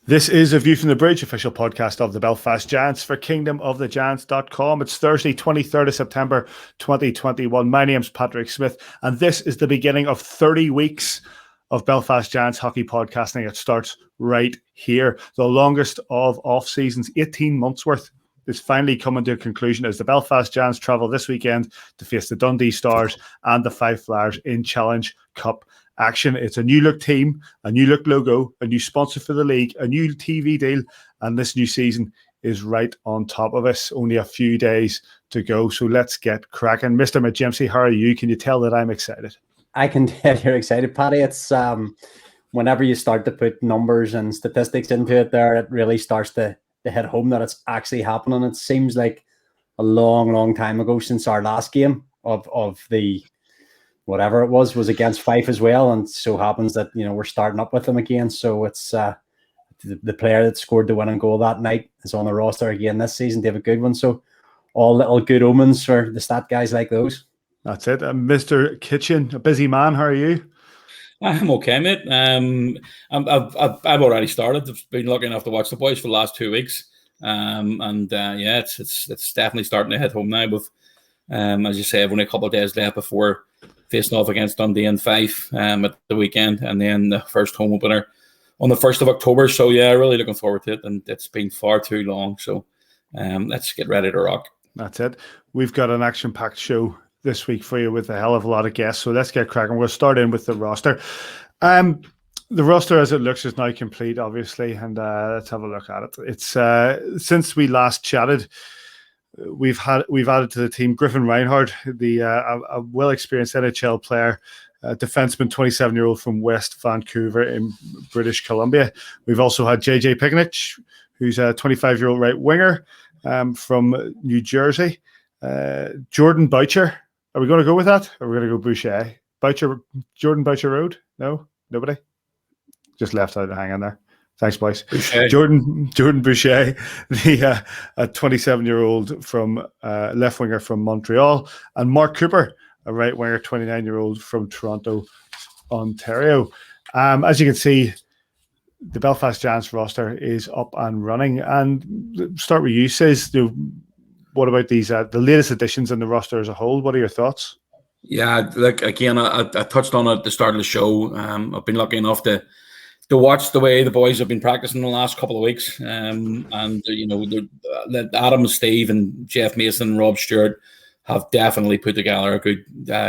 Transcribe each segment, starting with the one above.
This is A View from the Bridge, official podcast of the Belfast Giants for kingdomofthegiants.com. It's Thursday, 23rd of September, 2021. My name's Patrick Smith, and this is the beginning of 30 weeks of Belfast Giants hockey podcasting. It starts right here. The longest of off seasons, 18 months worth, is finally coming to a conclusion as the Belfast Giants travel this weekend to face the Dundee Stars and the Five Flyers in Challenge Cup action. It's a new look team, a new look logo, a new sponsor for the league, a new TV deal, and this new season is right on top of us. Only a few days to go, so let's get cracking. Mr. McGimsey, how are you? Can you tell that I'm excited? I can tell you're excited, Paddy. It's whenever you start to put numbers and statistics into it there, it really starts to hit home that it's actually happening. It seems like a long time ago since our last game of the whatever it was against Fife as well, and so happens that we're starting up with them again. So it's the player that scored the winning goal that night is on the roster again this season, David Goodwin. So all little good omens for the stat guys like those. That's it. Mr. Kitchen, a busy man. How are you? I'm okay, mate. I've already started. I've been lucky enough to watch the boys for the last 2 weeks, it's definitely starting to hit home now. With as you say, only a couple of days left before facing off against Dundee and Fife at the weekend, and then the first home opener on the 1st of October. So yeah, really looking forward to it, and it's been far too long. So let's get ready to rock. That's it. We've got an action-packed show this week for you with a hell of a lot of guests. So let's get cracking. We'll start in with the roster. The roster as it looks is now complete, obviously, and let's have a look at it. It's since we last chatted, we've added to the team Griffin Reinhardt, a well-experienced NHL player, defenseman, 27-year-old from West Vancouver in British Columbia. We've also had JJ Pignich, who's a 25-year-old right winger from New Jersey. Jordan Boucher. Are we going to go with that? Or are we going to go Boucher? Jordan Boucher Road? No? Nobody? Just left out hanging there. Thanks, boys. Boucher. Jordan Boucher, a 27-year-old from left winger from Montreal, and Mark Cooper, a right winger, 29-year-old from Toronto, Ontario. As you can see, the Belfast Giants roster is up and running. And start with you, Says. What about these the latest additions in the roster as a whole? What are your thoughts? Yeah, look, again, I touched on it at the start of the show. I've been lucky enough to watch the way the boys have been practicing the last couple of weeks. And Adam, Steve, and Jeff Mason and Rob Stewart have definitely put together a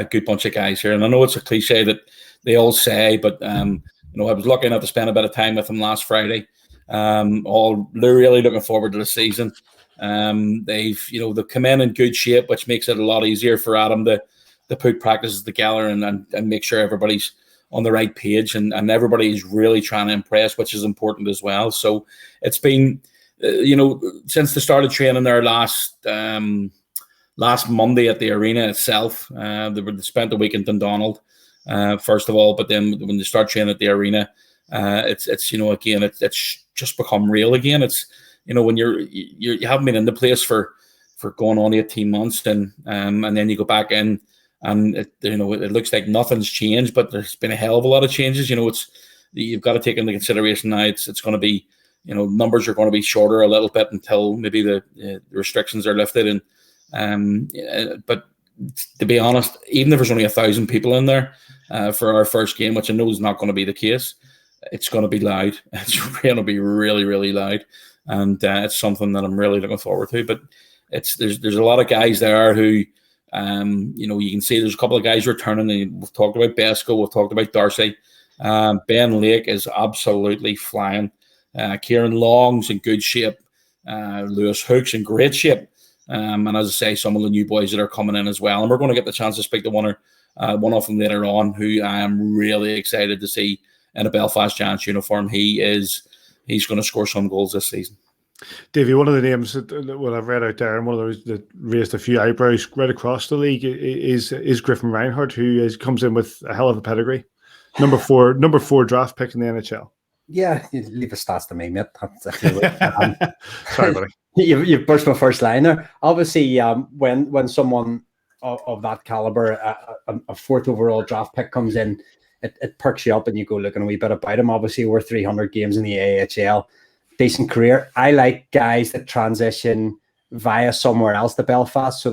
good bunch of guys here. And I know it's a cliche that they all say, but I was lucky enough to spend a bit of time with them last Friday. They're really looking forward to the season. They've come in good shape, which makes it a lot easier for Adam to put practices together and make sure everybody's on the right page and everybody's really trying to impress, which is important as well. So it's been, since the start of training there last Monday at the arena itself. They spent the week in Dundonald, first of all, but then when they start training at the arena, it's just become real again. It's, when you haven't been in the place for going on 18 months, and then you go back in, and it looks like nothing's changed, but there's been a hell of a lot of changes. You've got to take into consideration now. It's going to be, numbers are going to be shorter a little bit until maybe the restrictions are lifted, but to be honest, even if there's only 1,000 people in there for our first game, which I know is not going to be the case, it's going to be loud. It's going to be really, really loud. And it's something that I'm really looking forward to. But there's a lot of guys there who, you can see there's a couple of guys returning. And we've talked about Besco, we've talked about Darcy. Ben Lake is absolutely flying. Kieran Long's in good shape. Lewis Hook's in great shape. And as I say, some of the new boys that are coming in as well. And we're going to get the chance to speak to one of them later on, who I am really excited to see in a Belfast Giants uniform. He's going to score some goals this season. Davey, one of the names that I've read out there, and one of those that raised a few eyebrows right across the league is Griffin Reinhardt, who comes in with a hell of a pedigree. Number four draft pick in the NHL. Yeah, you leave the stats to me, mate. Sorry, buddy. You've burst my first line there. Obviously, when someone of that caliber, a fourth overall draft pick comes in, it perks you up and you go looking a wee bit about him. Obviously, over 300 games in the AIHL, decent career. I like guys that transition via somewhere else to Belfast. So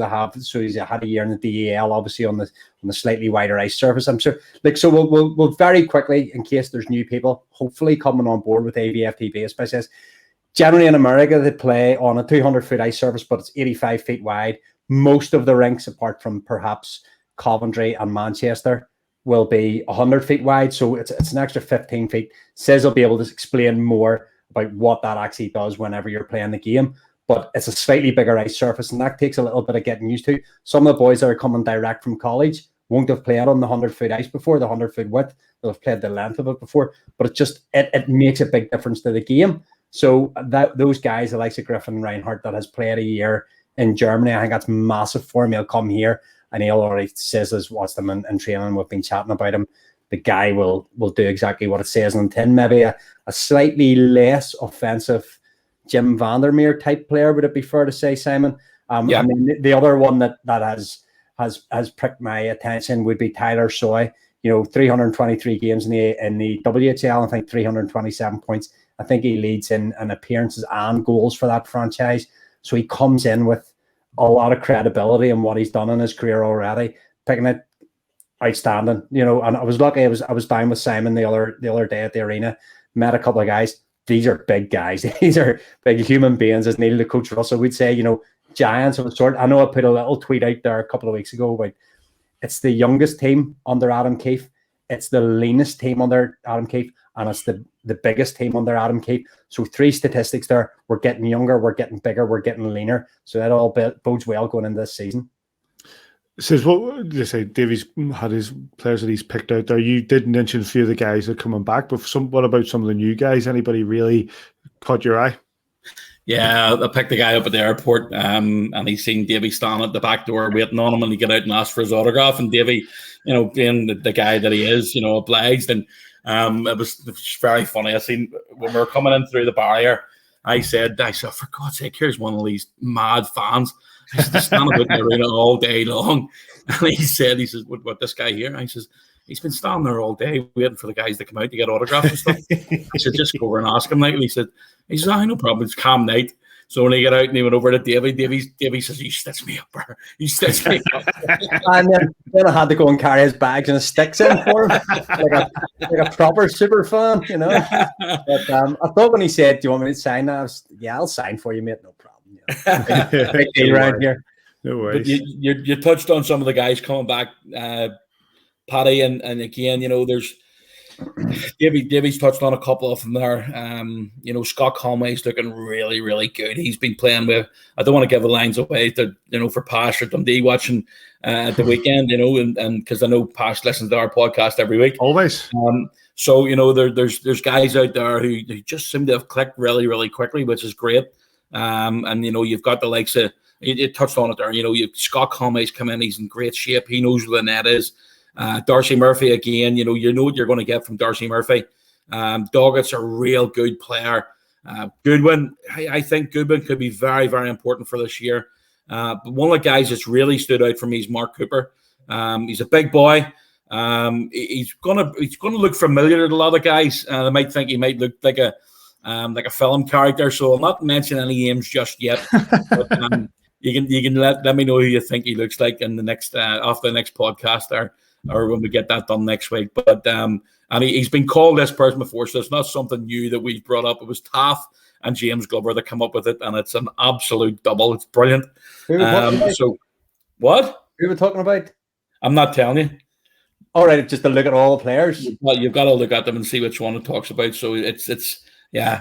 he's had a year in the DEL, obviously on the slightly wider ice surface. I'm sure. So we'll very quickly, in case there's new people, hopefully coming on board with AVFTB, especially as generally in America they play on a 200-foot ice surface, but it's 85 feet wide. Most of the rinks, apart from perhaps Coventry and Manchester, will be 100 feet wide. So it's an extra 15 feet. Says he'll be able to explain more about what that actually does whenever you're playing the game. But it's a slightly bigger ice surface, and that takes a little bit of getting used to. Some of the boys that are coming direct from college won't have played on the 100-foot ice before, the 100-foot width. They'll have played the length of it before. But it makes a big difference to the game. So those guys, the likes of Griffin Reinhardt, that has played a year in Germany, I think that's massive for him. He'll come here, and he'll already says he's watched them in training. We've been chatting about him. The guy will do exactly what it says on the tin. Maybe a slightly less offensive Jim Vandermeer type player, would it be fair to say, Simon? Yeah. I mean, the other one that has pricked my attention would be Tyler Soy. 323 games in the WHL, I think 327 points. I think he leads in appearances and goals for that franchise. So he comes in with a lot of credibility in what he's done in his career already, picking it outstanding. And I was lucky. I was down with Simon the other day at the arena, met a couple of guys. These are big guys. These are big human beings, as Neil, the coach Russell would say, giants of a sort. I know I put a little tweet out there a couple of weeks ago about it's the youngest team under Adam Keefe. It's the leanest team under Adam Keefe, and it's the biggest team under Adam Keefe. So 3 statistics there. We're getting younger, we're getting bigger, we're getting leaner. So that all bodes well going into this season. Says what they say. Davy's had his players that he's picked out there. You did mention a few of the guys that are coming back, but what about some of the new guys? Anybody really caught your eye? Yeah, I picked the guy up at the airport, and he's seen Davy standing at the back door waiting on him, and he get out and asked for his autograph. And Davy, being the guy that he is, obliged. And it was very funny. I seen when we were coming in through the barrier, I said, for God's sake, here's one of these mad fans. I said, standing out in the arena all day long. And he says, what this guy here? I says, he's been standing there all day waiting for the guys to come out to get autographs and stuff. I said, just go over and ask him. And he says, no problem. It's calm night. So when he got out and he went over to Davy says, you stitched me up, bro. You stitched me up. And then I had to go and carry his bags and his sticks in for him, like a proper super fan, But I thought when he said, do you want me to sign that? I'll sign for you, mate. No problem. Big deal around here. No worries. But you touched on some of the guys coming back, Paddy, and again, there's Davy's touched on a couple of them there. Scott Conway's looking really, really good. He's been playing with, I don't want to give the lines away to, for Pash or Dundee watching at the weekend, and because I know Pash listens to our podcast every week. Always. So, there's guys out there who just seem to have clicked really, really quickly, which is great. And you've got the likes of, you touched on it there, Scott Conway's come in, he's in great shape, he knows where the net is. Darcy Murphy again, you know what you're going to get from Darcy Murphy. Doggett's a real good player. Goodwin, I think Goodwin could be very, very important for this year. But one of the guys that's really stood out for me is Mark Cooper. He's a big boy. He's gonna look familiar to a lot of guys. They might think he might look like a film character. So I'll not mention any names just yet. But you can let me know who you think he looks like in the next after the next podcast or when we get that done next week. But and he's been called this person before, so it's not something new that we brought up. It was Taff and James Glover that come up with it, and it's an absolute double. It's brilliant. So what? Who are we talking about? I'm not telling you. All right, just to look at all the players. You've got to look at them and see which one it talks about. So it's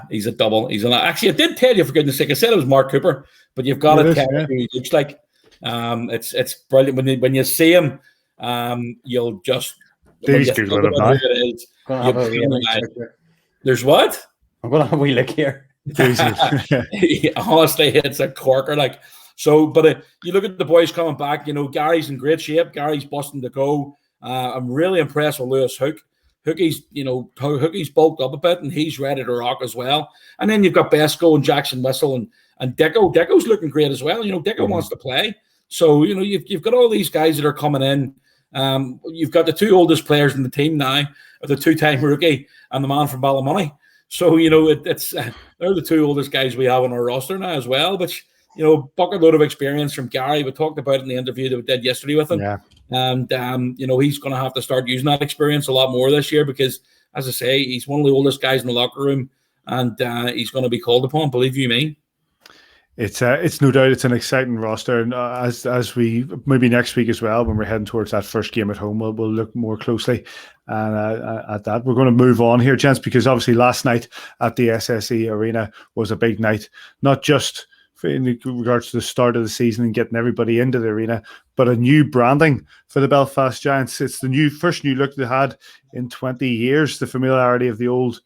he's a double. Actually, I did tell you, for goodness sake. I said it was Mark Cooper, but you've got to tell me who he looks like. It's brilliant when you see him. You'll just. There's what? I'm gonna have a wee look here. Honestly, it's a corker. But you look at the boys coming back. Gary's in great shape. Gary's busting to go. I'm really impressed with Lewis Hook. Hookie's bulked up a bit and he's ready to rock as well. And then you've got Besco and Jackson Whistle and Deco. Deco's looking great as well. Deco wants to play. So, you've got all these guys that are coming in. You've got the two oldest players in the team now, the two-time rookie and the man from Ballymoney. So, it's they're the two oldest guys we have on our roster now as well, which, bucket load of experience from Gary. We talked about it in the interview that we did yesterday with him. Yeah. And, he's going to have to start using that experience a lot more this year because, as I say, he's one of the oldest guys in the locker room and he's going to be called upon, believe you me. It's no doubt it's an exciting roster, and as we maybe next week as well, when we're heading towards that first game at home, we'll look more closely at that. We're going to move on here, gents, because obviously last night at the SSE Arena was a big night, not just in regards to the start of the season and getting everybody into the arena, but a new branding for the Belfast Giants. It's the first new look they had in 20 years. The familiarity of the old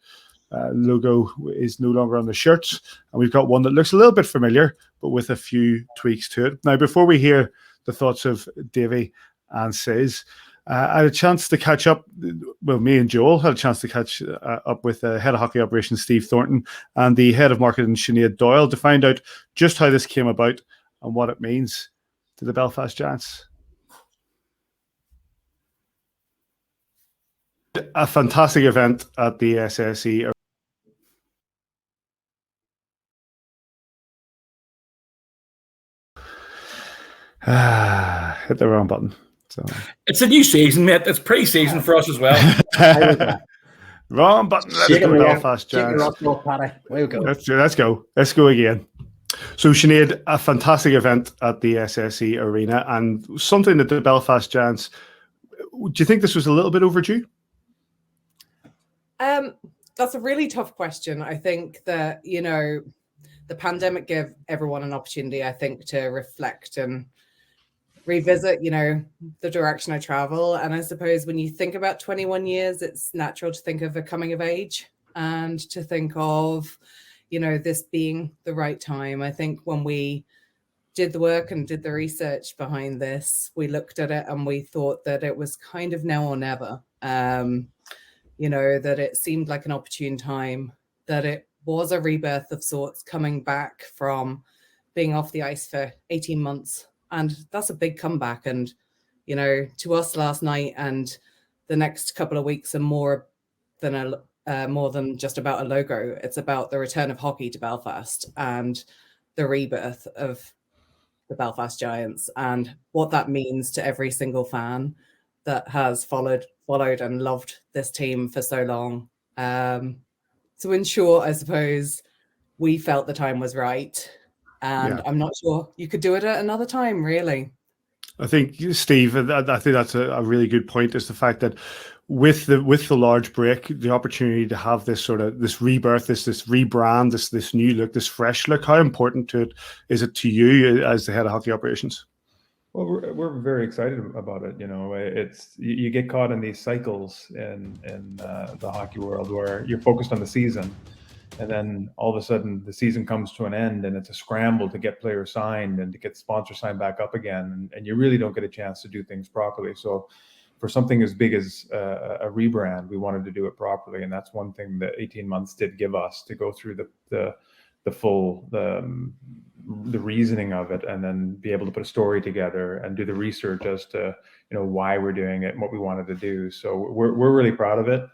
logo is no longer on the shirts, and we've got one that looks a little bit familiar but with a few tweaks to it. Now, before we hear the thoughts of Davy and Sis, I had a chance to catch up, well, me and Joel had a chance to catch up with the head of hockey operations Steve Thornton and the head of marketing Sinead Doyle to find out just how this came about and what it means to the Belfast Giants. A fantastic event at the SSE. Hit the wrong button. So it's a new season, mate. It's pre-season for us as well. Wrong button. Let's go, Belfast Giants. Let's go. Let's go again. So, Sinead, a fantastic event at the SSE Arena and something that the Belfast Giants, do you think this was a little bit overdue? That's a really tough question. I think that, the pandemic gave everyone an opportunity, I think, to reflect and revisit, the direction of travel. And I suppose when you think about 21 years, it's natural to think of a coming of age and to think of, this being the right time. I think when we did the work and did the research behind this, we looked at it and we thought that it was kind of now or never, that it seemed like an opportune time, that it was a rebirth of sorts, coming back from being off the ice for 18 months. And that's a big comeback. And, to us last night and the next couple of weeks are more than just about a logo. It's about the return of hockey to Belfast and the rebirth of the Belfast Giants and what that means to every single fan that has followed and loved this team for so long. So in short, I suppose we felt the time was right. And I'm not sure you could do it at another time, really. I think, Steve, I think that's a really good point, is the fact that with the large break, the opportunity to have this rebirth, this rebrand, this new look, this fresh look, how important is it to you as the head of hockey operations? Well, we're very excited about it. It's you get caught in these cycles in the hockey world where you're focused on the season. And then all of a sudden the season comes to an end and it's a scramble to get players signed and to get sponsors signed back up again. And you really don't get a chance to do things properly. So for something as big as a rebrand, we wanted to do it properly. And that's one thing that 18 months did give us, to go through the full reasoning of it and then be able to put a story together and do the research as to why we're doing it and what we wanted to do. So we're really proud of it.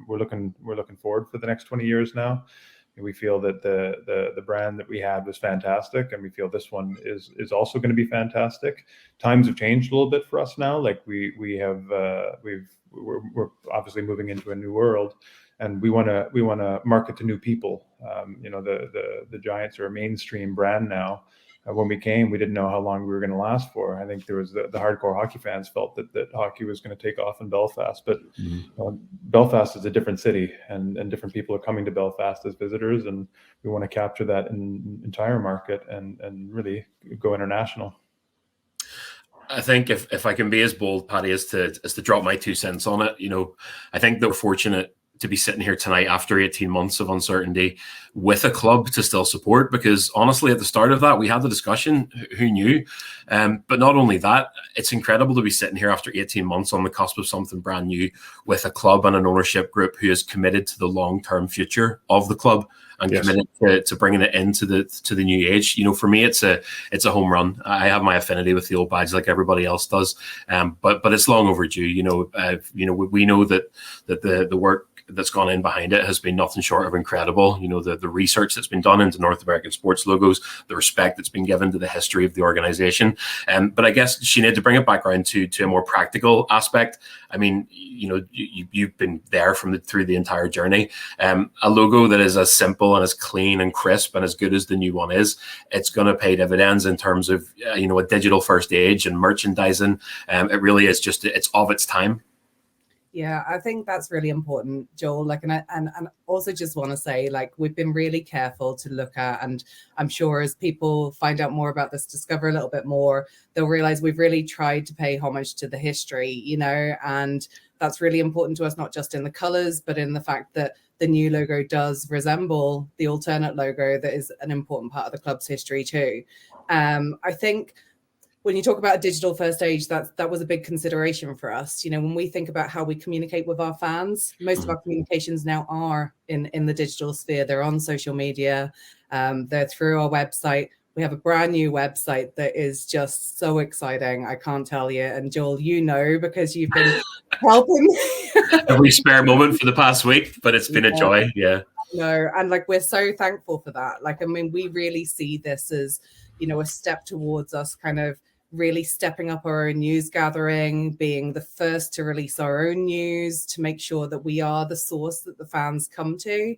We're looking forward for the next 20 years now. We feel that the brand that we had was fantastic, and we feel this one is also going to be fantastic. Times have changed a little bit for us now. Like we're obviously moving into a new world, and we want to market to new people. The Giants are a mainstream brand now. When we came, we didn't know how long we were going to last for. I think there was the hardcore hockey fans felt that hockey was going to take off in Belfast, but Belfast is a different city, and different people are coming to Belfast as visitors, and we want to capture that entire market and really go international. I think if I can be as bold, Paddy, as to drop my 2 cents on it, I think they're fortunate to be sitting here tonight after 18 months of uncertainty with a club to still support, because honestly, at the start of that, we had the discussion, who knew? But not only that, it's incredible to be sitting here after 18 months on the cusp of something brand new with a club and an ownership group who is committed to the long-term future of the club and committed to bringing it into the new age. For me, it's a home run. I have my affinity with the old badge like everybody else does, but it's long overdue. We know that the work that's gone in behind it has been nothing short of incredible. The research that's been done into North American sports logos, the respect that's been given to the history of the organization. But I guess, Sinead, to bring it back around to a more practical aspect, I mean, you've been there through the entire journey. A logo that is as simple and as clean and crisp and as good as the new one is, it's going to pay dividends in terms of a digital first age and merchandising. It really is it's of its time. Yeah, I think that's really important, Joel. And also just want to say, we've been really careful to look at, and I'm sure as people find out more about this, discover a little bit more, they'll realize we've really tried to pay homage to the history, and that's really important to us, not just in the colors, but in the fact that the new logo does resemble the alternate logo that is an important part of the club's history too. I think when you talk about a digital first age, that was a big consideration for us. When we think about how we communicate with our fans, most of our communications now are in the digital sphere. They're on social media, they're through our website. We have a brand new website that is just so exciting. I can't tell you. And Joel, because you've been helping every spare moment for the past week, but it's been a joy. Yeah. No, and we're so thankful for that. We really see this as, a step towards us kind of really stepping up our own news gathering, being the first to release our own news, to make sure that we are the source that the fans come to.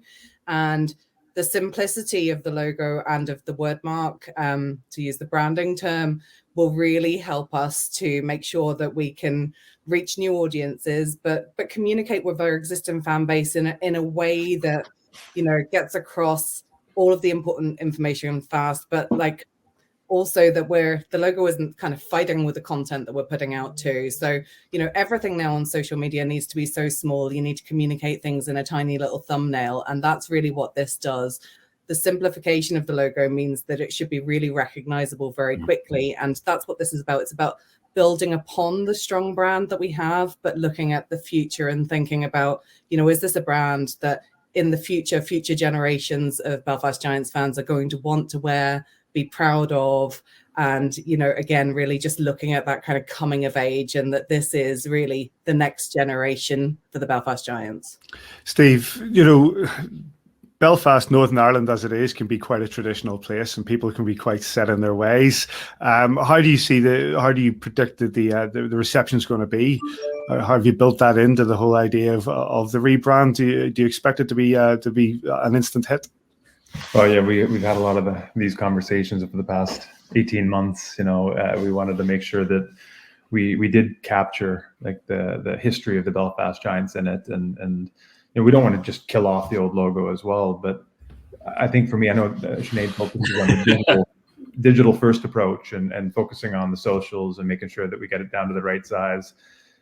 And the simplicity of the logo and of the word mark, to use the branding term, will really help us to make sure that we can reach new audiences, but communicate with our existing fan base in a way that, gets across all of the important information fast, but also that the logo isn't kind of fighting with the content that we're putting out too. So, everything now on social media needs to be so small. You need to communicate things in a tiny little thumbnail. And that's really what this does. The simplification of the logo means that it should be really recognizable very quickly. And that's what this is about. It's about building upon the strong brand that we have, but looking at the future and thinking about, is this a brand that in the future generations of Belfast Giants fans are going to want to wear, be proud of, and again, really just looking at that kind of coming of age, and that this is really the next generation for the Belfast Giants. Steve, Belfast, Northern Ireland as it is, can be quite a traditional place, and people can be quite set in their ways. How do you predict that the reception's going to be? How have you built that into the whole idea of the rebrand? Do you expect it to be an instant hit? Oh yeah, we've had a lot of these conversations over the past 18 months. We wanted to make sure that we did capture the history of the Belfast Giants in it, and we don't want to just kill off the old logo as well. But I think for me, I know Sinead focuses on the digital first approach and focusing on the socials and making sure that we get it down to the right size.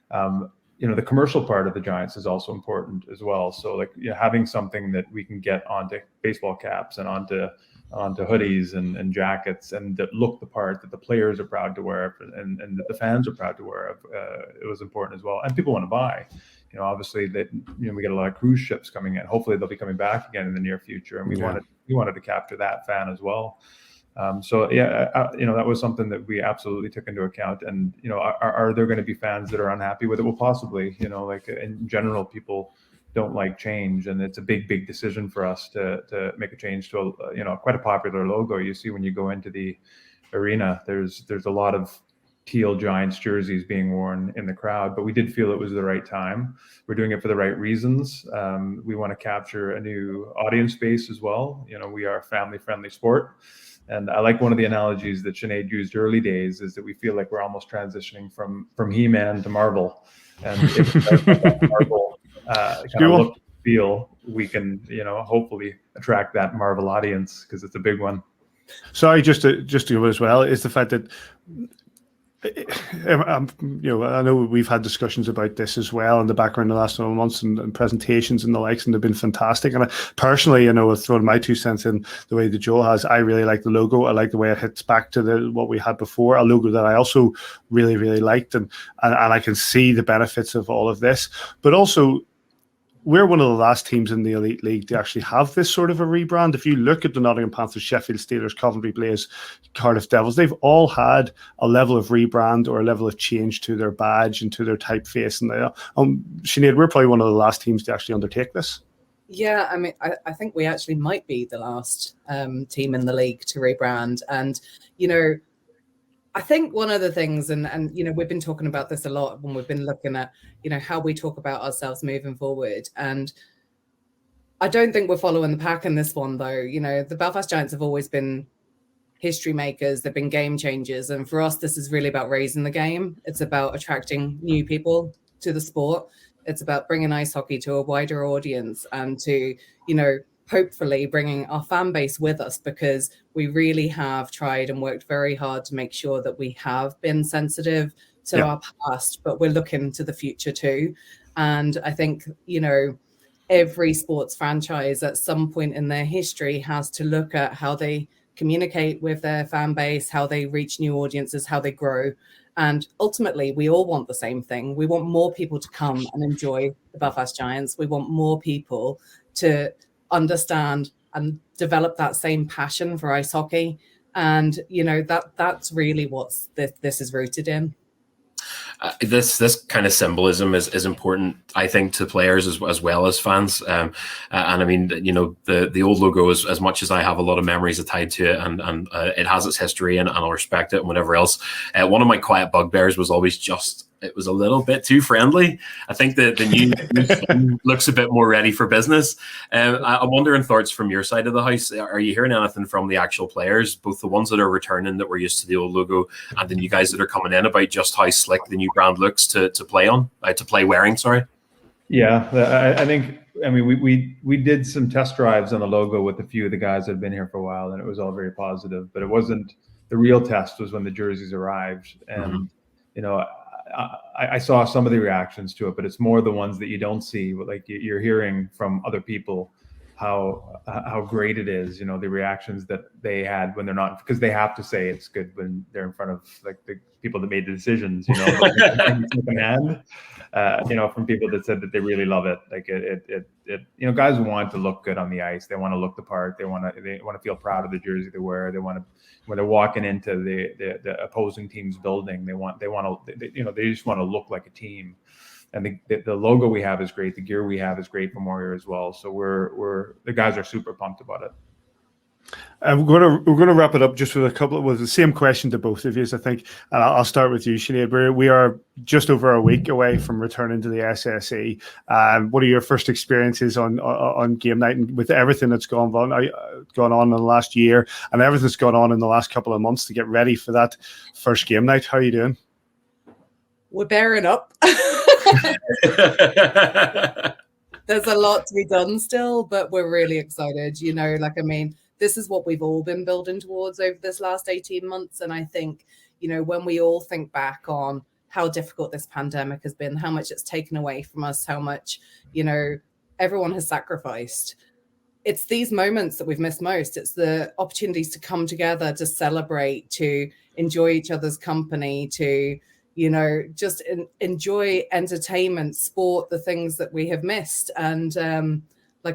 The commercial part of the Giants is also important as well. So having something that we can get onto baseball caps and onto hoodies and jackets, and that look the part, that the players are proud to wear, and that the fans are proud to wear, it was important as well. And people want to buy. Obviously that we get a lot of cruise ships coming in. Hopefully they'll be coming back again in the near future, and we wanted to capture that fan as well. That was something that we absolutely took into account. And are there going to be fans that are unhappy with it? Well, possibly. In general, people don't like change, and it's a big decision for us to make a change to quite a popular logo. You see when you go into the arena, there's a lot of teal Giants jerseys being worn in the crowd, but we did feel it was the right time. We're doing it for the right reasons. We want to capture a new audience base as well. We are a family-friendly sport. And I like one of the analogies that Sinead used early days, is that we feel like we're almost transitioning from He-Man to Marvel. And if that Marvel kind of look, feel, we can, hopefully attract that Marvel audience, because it's a big one. Sorry, just to go as well, is the fact that I know we've had discussions about this as well in the background the last several months and presentations and the likes, and they've been fantastic. And I personally, I've thrown my 2 cents in the way that Joel has. I really like the logo. I like the way it hits back to what we had before, a logo that I also really, really liked. And I can see the benefits of all of this. But also, we're one of the last teams in the Elite League to actually have this sort of a rebrand. If you look at the Nottingham Panthers, Sheffield Steelers, Coventry Blaze, Cardiff Devils, they've all had a level of rebrand or a level of change to their badge and to their typeface. And Sinead, we're probably one of the last teams to actually undertake this. Yeah, I mean, I think we actually might be the last team in the league to rebrand. And, I think one of the things, and we've been talking about this a lot when we've been looking at, how we talk about ourselves moving forward. And I don't think we're following the pack in this one, though. The Belfast Giants have always been history makers. They've been game changers. And for us, this is really about raising the game. It's about attracting new people to the sport. It's about bringing ice hockey to a wider audience and to, hopefully bringing our fan base with us, because we really have tried and worked very hard to make sure that we have been sensitive to our past, but we're looking to the future too. And I think, every sports franchise at some point in their history has to look at how they communicate with their fan base, how they reach new audiences, how they grow. And ultimately, we all want the same thing. We want more people to come and enjoy the Belfast Giants. We want more people to understand and develop that same passion for ice hockey. And, that's really what this is rooted in. This kind of symbolism is important, I think, to players as well as fans. And I mean, the old logo, as much as I have a lot of memories tied to it, and it has its history, and I'll respect it and whatever else. One of my quiet bugbears was always it was a little bit too friendly. I think the new looks a bit more ready for business. I'm wondering thoughts from your side of the house. Are you hearing anything from the actual players, both the ones that are returning that were used to the old logo and the new guys that are coming in, about just how slick the new brand looks to play wearing? Sorry. Yeah, I think. I mean, we did some test drives on the logo with a few of the guys that have been here for a while, and it was all very positive. But it wasn't the real test. Was when the jerseys arrived, and I saw some of the reactions to it, but it's more the ones that you don't see. Like you're hearing from other people how great it is. The reactions that they had when they're not, because they have to say it's good when they're in front of like the people that made the decisions. Secondhand, from people that said that they really love it. Like it. Guys want to look good on the ice. They want to look the part. They want to feel proud of the jersey they wear. They want to, when they're walking into the opposing team's building, they just want to look like a team. And the logo we have is great. The gear we have is great from Warrior as well. So the guys are super pumped about it. We're going to wrap it up just with the same question to both of you, I think. And I'll start with you, Sinead. We are just over a week away from returning to the SSE. What are your first experiences on game night, and with everything that's gone on in the last year and everything that's gone on in the last couple of months to get ready for that first game night? How are you doing? We're bearing up. There's a lot to be done still, but we're really excited. This is what we've all been building towards over this last 18 months. And I think, when we all think back on how difficult this pandemic has been, how much it's taken away from us, how much, everyone has sacrificed. It's these moments that we've missed most. It's the opportunities to come together, to celebrate, to enjoy each other's company, to, just enjoy entertainment, sport, the things that we have missed. And,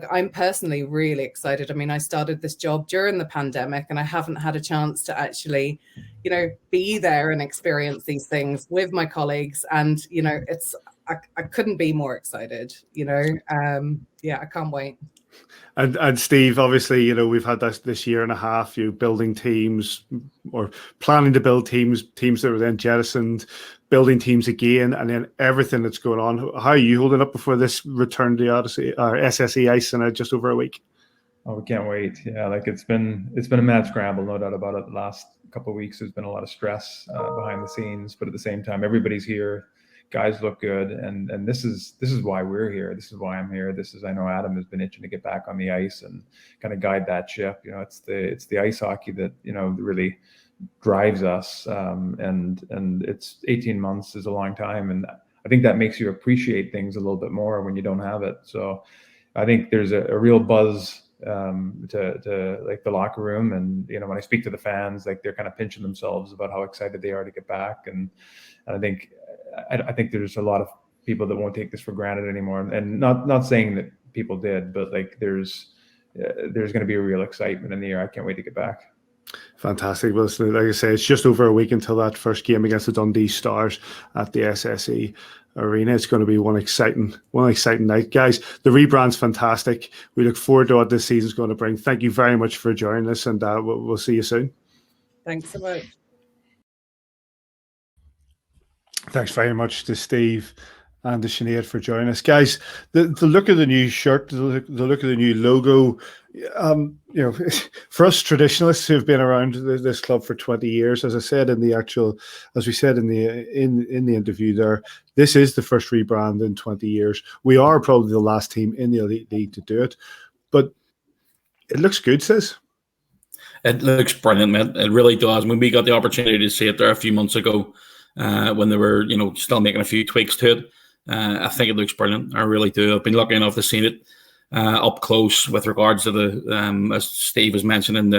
I'm personally really excited. I mean, I started this job during the pandemic, and I haven't had a chance to actually, be there and experience these things with my colleagues. And, I couldn't be more excited, I can't wait. And Steve, obviously, we've had this year and a half, you building teams or planning to build teams that were then jettisoned, building teams again, and then everything that's going on. How are you holding up before this return to the Odyssey or SSE ice in just over a week? Oh, we can't wait. Yeah, it's been a mad scramble, no doubt about it. The last couple of weeks, there's been a lot of stress behind the scenes, but at the same time, everybody's here. guys look good, and this is why we're here. This is why I'm here. I know Adam has been itching to get back on the ice and kind of guide that ship. It's the ice hockey that really drives us, and it's 18 months is a long time, and I think that makes you appreciate things a little bit more when you don't have it. So I think there's a real buzz to like the locker room, and when I speak to the fans, like they're kind of pinching themselves about how excited they are to get back, and I think there's a lot of people that won't take this for granted anymore, and not saying that people did, but like there's going to be a real excitement in the air. I can't wait to get back. Fantastic. Well, like I say, it's just over a week until that first game against the Dundee Stars at the SSE Arena. It's going to be one exciting night, guys. The rebrand's fantastic. We look forward to what this season's going to bring. Thank you very much for joining us, and we'll see you soon. Thanks so much. Thanks very much to Steve and to Sinead for joining us, guys. The look of the new shirt, the look of the new logo. For us traditionalists who've been around this club for 20 years, as we said in the interview there, this is the first rebrand in 20 years. We are probably the last team in the Elite League to do it, but it looks good, Sis. It looks brilliant, man. It really does. When we got the opportunity to see it there a few months ago, when they were, still making a few tweaks to it, I think it looks brilliant. I really do. I've been lucky enough to see it up close with regards to the, as Steve was mentioning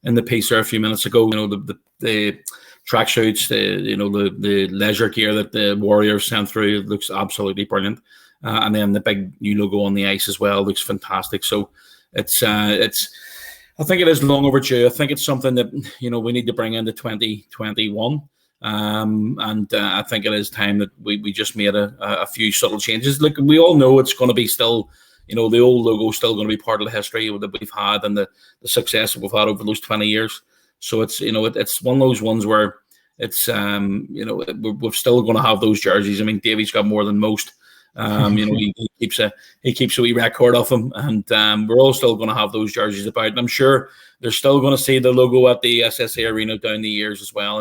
in the piece there a few minutes ago. The track shoots, the leisure gear that the Warriors sent through, it looks absolutely brilliant. And then the big new logo on the ice as well looks fantastic. So it's I think it is long overdue. I think it's something that we need to bring into 2021. And I think it is time that we just made a few subtle changes. Look, we all know it's going to be still, the old logo is still going to be part of the history that we've had and the success that we've had over those 20 years. So it's, it's one of those ones where it's, we're still going to have those jerseys. I mean, Davy's got more than most. He keeps a wee record of them, and we're all still going to have those jerseys about. And I'm sure they're still going to see the logo at the SSA Arena down the years as well.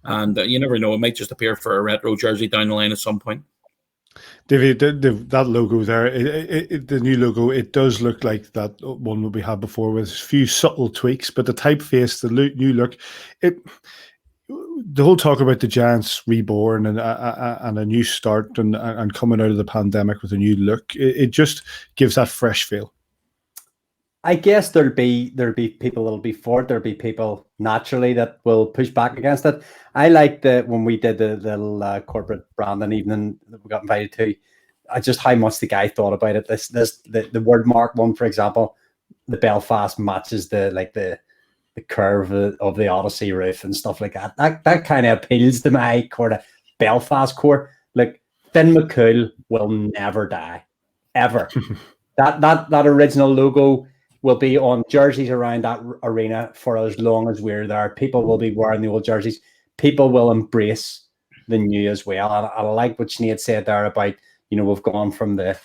And you never know, it might just appear for a retro jersey down the line at some point. Davy, that logo there, the new logo, it does look like that one that we had before with a few subtle tweaks, but the typeface, the new look, the whole talk about the Giants reborn and a new start and coming out of the pandemic with a new look, it just gives that fresh feel. I guess there'll be people that'll be for it. There'll be people naturally that will push back against it. I like when we did the little corporate branding evening that we got invited to, just how much the guy thought about it. The word mark one, for example, the Belfast matches the curve of the Odyssey roof and stuff like that. That kind of appeals to my kind of Belfast core. Like Finn McCool will never die, ever. that original logo will be on jerseys around that arena for as long as we're there. People will be wearing the old jerseys. People will embrace the new as well. And I like what Sinead said there about, we've gone from the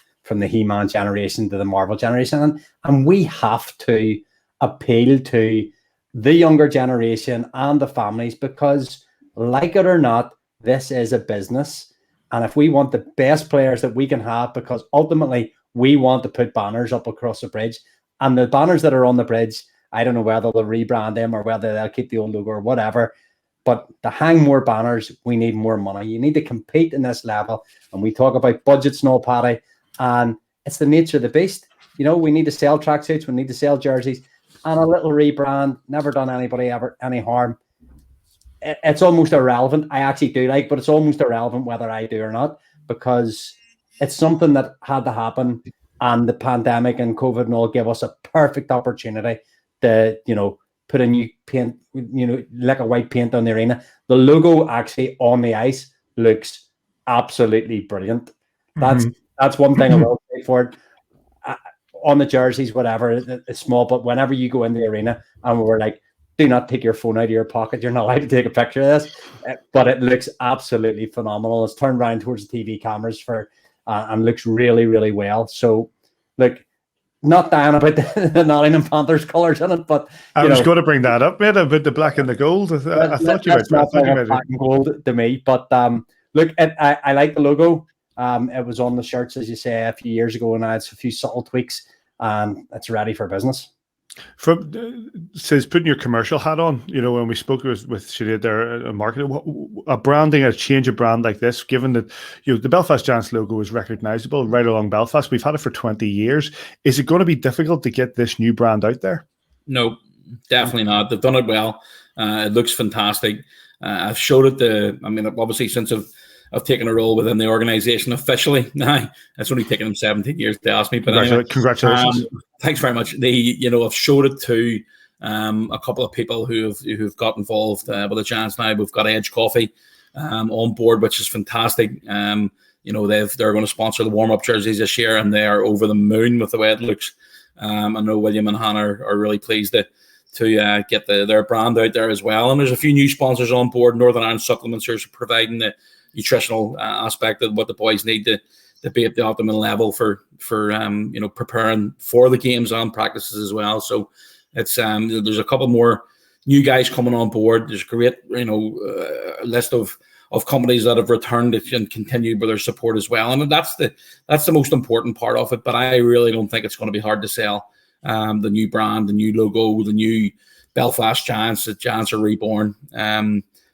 He-Man generation to the Marvel generation. And we have to appeal to the younger generation and the families because, like it or not, this is a business. And if we want the best players that we can have, because ultimately we want to put banners up across the bridge, and the banners that are on the bridge, I don't know whether they'll rebrand them or whether they'll keep the old logo or whatever. But to hang more banners, we need more money. You need to compete in this level. And we talk about budgets and all, Paddy, and it's the nature of the beast. We need to sell tracksuits, we need to sell jerseys, and a little rebrand, never done anybody ever any harm. It's almost irrelevant. I actually do like, but it's almost irrelevant whether I do or not, because it's something that had to happen. And the pandemic and COVID and all give us a perfect opportunity to, put a new paint, like a white paint on the arena. The logo actually on the ice looks absolutely brilliant. That's one thing I will say for it. On the jerseys, whatever, it's small, but whenever you go in the arena and we're like, do not take your phone out of your pocket. You're not allowed to take a picture of this. But it looks absolutely phenomenal. It's turned around towards the TV cameras and looks really, really well. So, look, not down about the Nottingham Panthers colours in it, but I was going to bring that up, mate, about the black and the gold. I thought you were black and gold to me, but look, I like the logo. It was on the shirts, as you say, a few years ago, and now it's a few subtle tweaks, and it's ready for business. From says putting your commercial hat on, when we spoke with Sinead there, marketing, a change of brand like this, given that the Belfast Giants logo is recognizable right along Belfast, we've had it for 20 years. Is it going to be difficult to get this new brand out there? No, definitely not. They've done it well. It looks fantastic. I've showed it obviously since I've taken a role within the organization officially. Now, it's only taken them 17 years to ask me, but congratulations. Thanks very much. I've showed it to a couple of people who've got involved with the Giants now. We've got Edge Coffee on board, which is fantastic. They're going to sponsor the warm-up jerseys this year, and they are over the moon with the way it looks. I know William and Hannah are really pleased to get their brand out there as well. And there's a few new sponsors on board. Northern Ireland Supplements are providing the nutritional aspect of what the boys need to be at the optimum level for preparing for the games and practices as well. So it's there's a couple more new guys coming on board. There's a great list of companies that have returned and continued with their support as well. And that's the most important part of it. But I really don't think it's going to be hard to sell the new brand, the new logo, the new Belfast Giants. The Giants are reborn.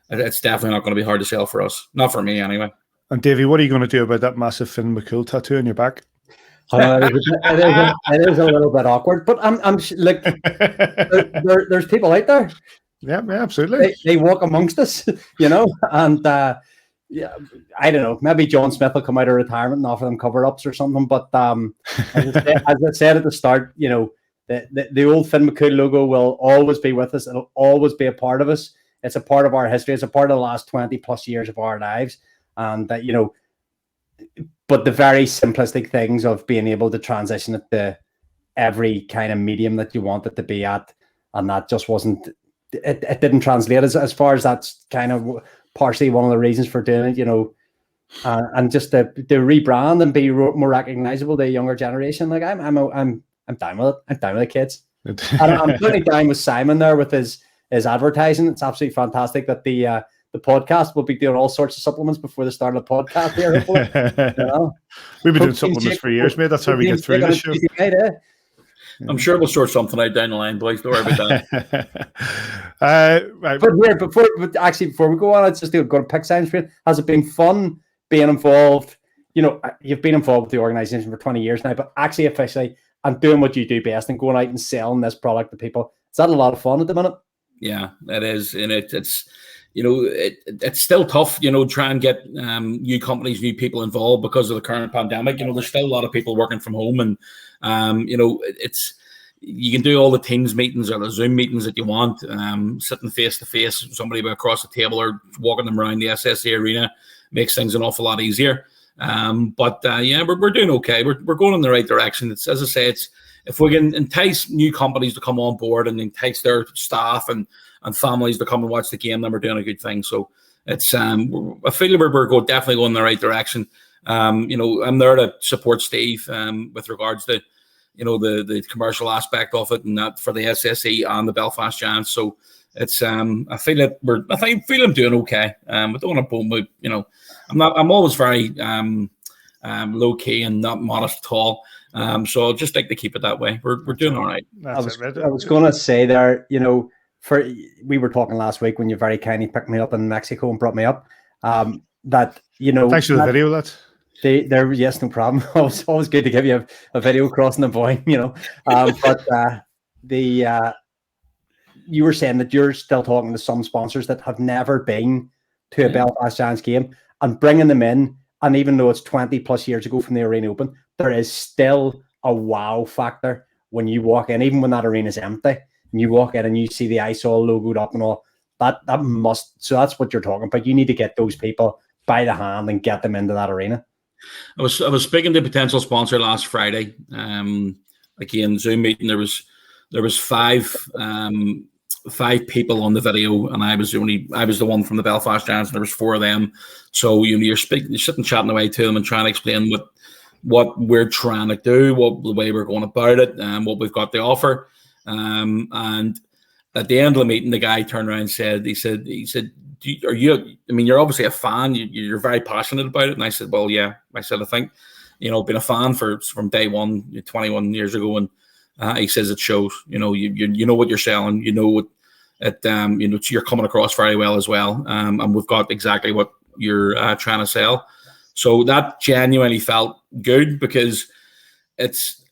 It's definitely not going to be hard to sell for us. Not for me, anyway. And Davey, what are you going to do about that massive Finn McCool tattoo on your back? It is a little bit awkward, but I'm like, there's people out there. Yeah, absolutely. They walk amongst us, and I don't know. Maybe John Smith will come out of retirement and offer them cover-ups or something. But as I said at the start, the old Finn McCool logo will always be with us. It'll always be a part of us. It's a part of our history. It's a part of the last 20 plus years of our lives. And but the very simplistic things of being able to transition it to every kind of medium that you want it to be at, and that just wasn't, it didn't translate as far as that's kind of partially one of the reasons for doing it, and just to rebrand and be more recognizable to the younger generation. Like I'm down with it. I'm down with the kids. And I'm putting down with Simon there with his advertising. It's absolutely fantastic that the podcast will be doing all sorts of supplements before the start of the podcast here. We've been doing supplements for years, mate. That's how we get through the show. I'm sure we'll sort something out down the line, boys. Don't worry about that. Right. But before we go on, let's just go to pick signs for you. Has it been fun being involved? You've been involved with the organization for 20 years now, but actually officially and doing what you do best and going out and selling this product to people. Is that a lot of fun at the minute? Yeah, it is. And it's it's still tough, try and get new companies, new people involved because of the current pandemic. There's still a lot of people working from home, and you can do all the Teams meetings or the Zoom meetings that you want, sitting face to face with somebody across the table or walking them around the SSE arena makes things an awful lot easier. But we're doing okay. We're going in the right direction. It's, as I say, if we can entice new companies to come on board and entice their staff and families to come and watch the game, then we're doing a good thing. So it's I feel we're definitely going in the right direction. I'm there to support Steve with regards to the commercial aspect of it, and that for the SSE and the Belfast Giants. So it's I feel I'm doing okay. I don't want to I'm always very low key and not modest at all. So I'll just like to keep it that way. We're doing all right. I was going to say there, we were talking last week when you very kindly picked me up in Mexico and brought me up. That thanks for the video, lads. Yes, no problem. It's always good to give you a video crossing the Boyne, But you were saying that you're still talking to some sponsors that have never been to a Belfast Giants game and bringing them in. And even though it's 20 plus years ago from the arena open, there is still a wow factor when you walk in, even when that arena is empty. And you walk in and you see the ISOL logoed up and all that must. So that's what you're talking about. You need to get those people by the hand and get them into that arena. I was speaking to a potential sponsor last Friday. Again, Zoom meeting. There was five people on the video, and I was the one from the Belfast Giants, and there was four of them. So you're sitting chatting away to them and trying to explain what we're trying to do, what the way we're going about it, and what we've got to offer. And at the end of the meeting, the guy turned around and said, are you? I mean, you're obviously a fan. You're very passionate about it. And I said, well, yeah. I said, I think, been a fan from day one, 21 years ago, and he says it shows. You know what you're selling. You know what you're coming across very well as well. And we've got exactly what you're trying to sell. So that genuinely felt good, because it's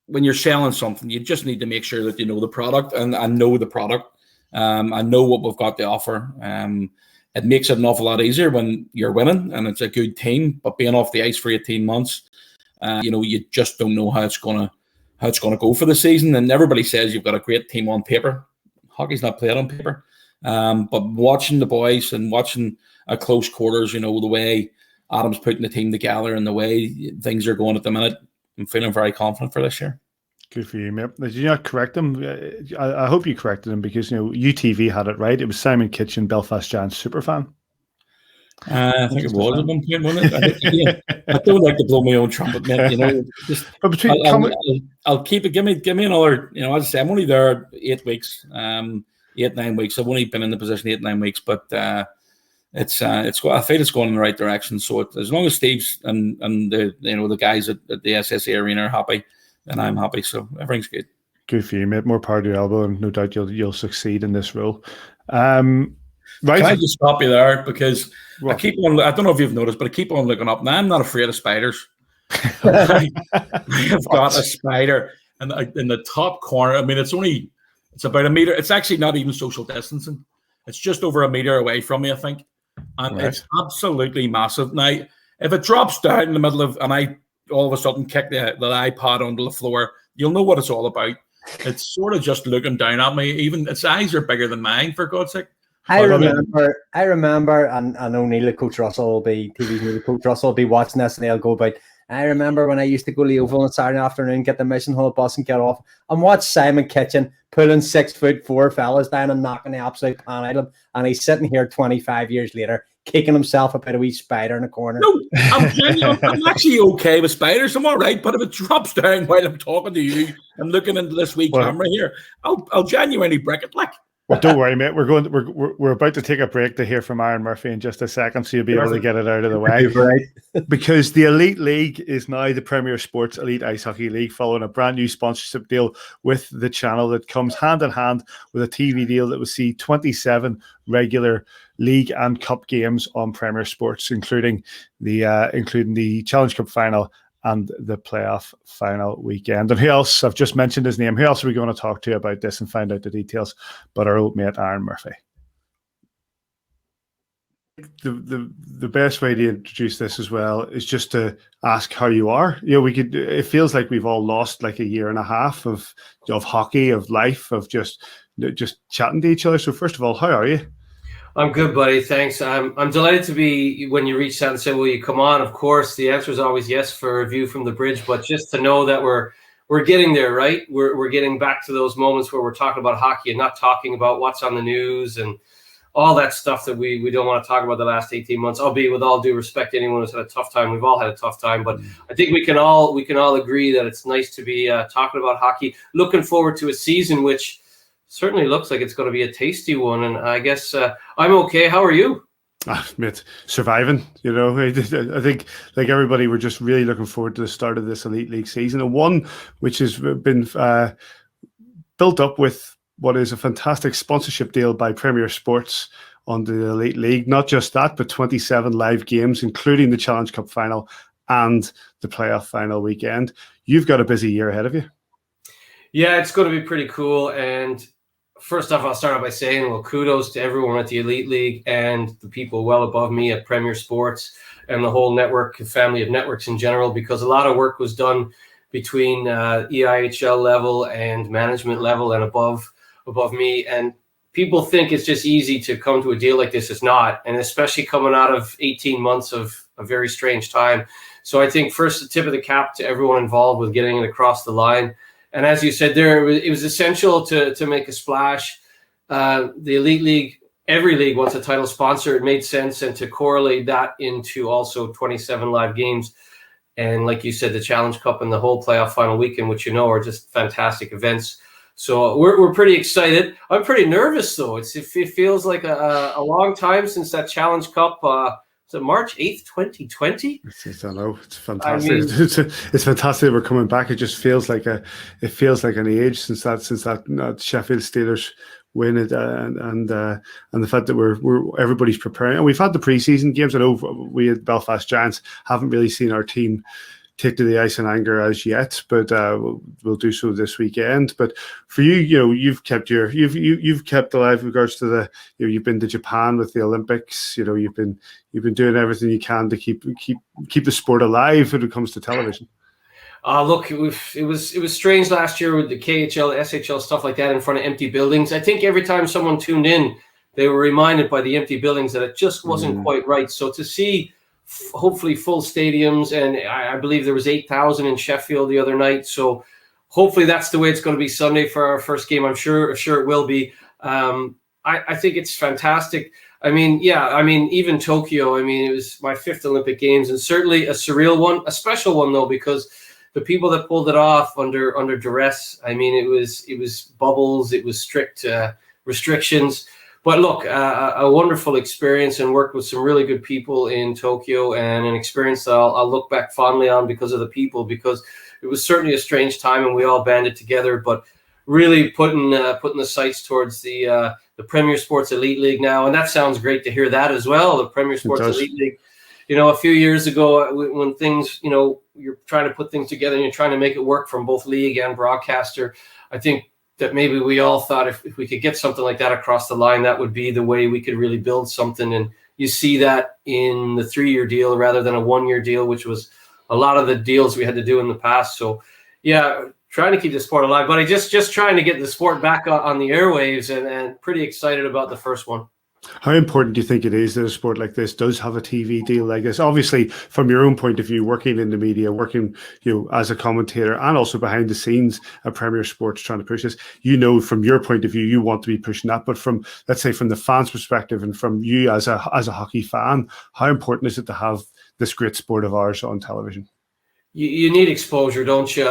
when you're selling something, you just need to make sure that you know the product, and I know the product. I know what we've got to offer. It makes it an awful lot easier when you're winning and it's a good team, but being off the ice for 18 months, you just don't know how it's gonna go for the season. And everybody says you've got a great team on paper. Hockey's not played on paper. But watching the boys and watching at close quarters, the way Adam's putting the team together and the way things are going at the minute, I'm feeling very confident for this year. Good for you, mate. Did you not correct him? I hope you corrected him, because UTV had it right. It was Simon Kitchen, Belfast Giants superfan. I think it was at one point, wasn't it? I don't like to blow my own trumpet, mate. I'll keep it. Give me another. As I say, I'm only there 8 weeks, 8-9 weeks. I've only been in the position 8-9 weeks, but I feel it's going in the right direction. So as long as Steve's and the guys at the SSA Arena are happy, then I'm happy. So everything's good. Good for you, mate. More power to your elbow, and no doubt you'll succeed in this role. Right. Can I just stop you there, because I keep on. I don't know if you've noticed, but I keep on looking up. Now I'm not afraid of spiders. I have got a spider in the top corner. I mean, it's about a meter. It's actually not even social distancing. It's just over a meter away from me, I think. And It's absolutely massive. Now, if it drops down in the middle of, and I all of a sudden kick the iPad onto the floor, you'll know what it's all about. It's sort of just looking down at me. Even its eyes are bigger than mine, for God's sake. I remember, and I know Neil, Coach Russell will be watching this, and they'll go about, I remember when I used to go to the Oval on Saturday afternoon, get the Mission Hall bus and get off, and watch Simon Kitchen pulling 6'4" fellas down and knocking the absolute pan out of him, and he's sitting here 25 years later, kicking himself about a wee spider in the corner. No, I'm actually okay with spiders. I'm all right, but if it drops down while I'm talking to you and looking into this wee camera here, I'll genuinely break it. Well, don't worry, mate. We're about to take a break to hear from Aaron Murphy in just a second, so you'll be able to get it out of the way. Right. Because the Elite League is now the Premier Sports Elite Ice Hockey League, following a brand new sponsorship deal with the channel that comes hand in hand with a TV deal that will see 27 regular league and cup games on Premier Sports, including the Challenge Cup final and the playoff final weekend. And who else? I've just mentioned his name. Who else are we going to talk to about this and find out the details? But our old mate, Aaron Murphy. The best way to introduce this as well is just to ask how you are. It feels like we've all lost like a year and a half of hockey, of life, of just chatting to each other. So first of all, how are you? I'm good, buddy. Thanks. I'm delighted to be, when you reached out and said, will you come on? Of course, the answer is always yes for a view from the bridge, but just to know that we're getting there, right? We're getting back to those moments where we're talking about hockey and not talking about what's on the news and all that stuff that we don't want to talk about the last 18 months, albeit with all due respect to anyone who's had a tough time. We've all had a tough time, but I think we can all agree that it's nice to be talking about hockey, looking forward to a season which certainly looks like it's going to be a tasty one, and I guess I'm okay. How are you? Mate, surviving. I think, like everybody, we're just really looking forward to the start of this Elite League season, and one which has been built up with what is a fantastic sponsorship deal by Premier Sports on the Elite League. Not just that, but 27 live games, including the Challenge Cup final and the playoff final weekend. You've got a busy year ahead of you. Yeah, it's going to be pretty cool. And first off, I'll start off by saying, well, kudos to everyone at the Elite League and the people well above me at Premier Sports and the whole network, family of networks in general, because a lot of work was done between EIHL level and management level and above me. And people think it's just easy to come to a deal like this. It's not, and especially coming out of 18 months of a very strange time. So I think first, the tip of the cap to everyone involved with getting it across the line. And as you said there, it was essential to make a splash. The Elite League, every league wants a title sponsor. It made sense, and to correlate that into also 27 live games. And like you said, the Challenge Cup and the whole playoff final weekend, which are just fantastic events. So we're pretty excited. I'm pretty nervous though. It feels like a long time since that Challenge Cup. Was it March 8th, 2020? I don't know. It's fantastic. I mean, it's fantastic we're coming back. It just feels like an age since that Sheffield Steelers win it, and the fact that we're everybody's preparing. And we've had the preseason games. I know we at Belfast Giants haven't really seen our team take to the ice in anger as yet, but we'll do so this weekend. But for you, you've kept alive in regards to the, you've been to Japan with the Olympics. You've been doing everything you can to keep the sport alive when it comes to television. Look, it was strange last year with the KHL, SHL, stuff like that in front of empty buildings. I think every time someone tuned in, they were reminded by the empty buildings that it just wasn't quite right. So to see hopefully full stadiums, and I believe there was 8,000 in Sheffield the other night. So hopefully that's the way it's going to be Sunday for our first game. I'm sure it will be. I think it's fantastic. I mean, even Tokyo, it was my 5th Olympic Games, and certainly a surreal one, a special one though, because the people that pulled it off under duress, it was bubbles, it was strict restrictions. But look, a wonderful experience, and worked with some really good people in Tokyo, and an experience that I'll look back fondly on because of the people, because it was certainly a strange time and we all banded together, but really putting the sights towards the Premier Sports Elite League now. And that sounds great to hear that as well, the Premier Sports Elite League. A few years ago when things, you're trying to put things together and you're trying to make it work from both league and broadcaster, I think that maybe we all thought if we could get something like that across the line, that would be the way we could really build something. And you see that in the 3-year deal rather than a 1-year deal, which was a lot of the deals we had to do in the past. So yeah, trying to keep the sport alive, but I just trying to get the sport back on the airwaves, and pretty excited about the first one. How important do you think it is that a sport like this does have a TV deal like this? Obviously, from your own point of view, working in the media, working as a commentator, and also behind the scenes at Premier Sports trying to push this, from your point of view, you want to be pushing that. But from, let's say, from the fans' perspective, and from you as a hockey fan, how important is it to have this great sport of ours on television? You need exposure, don't you?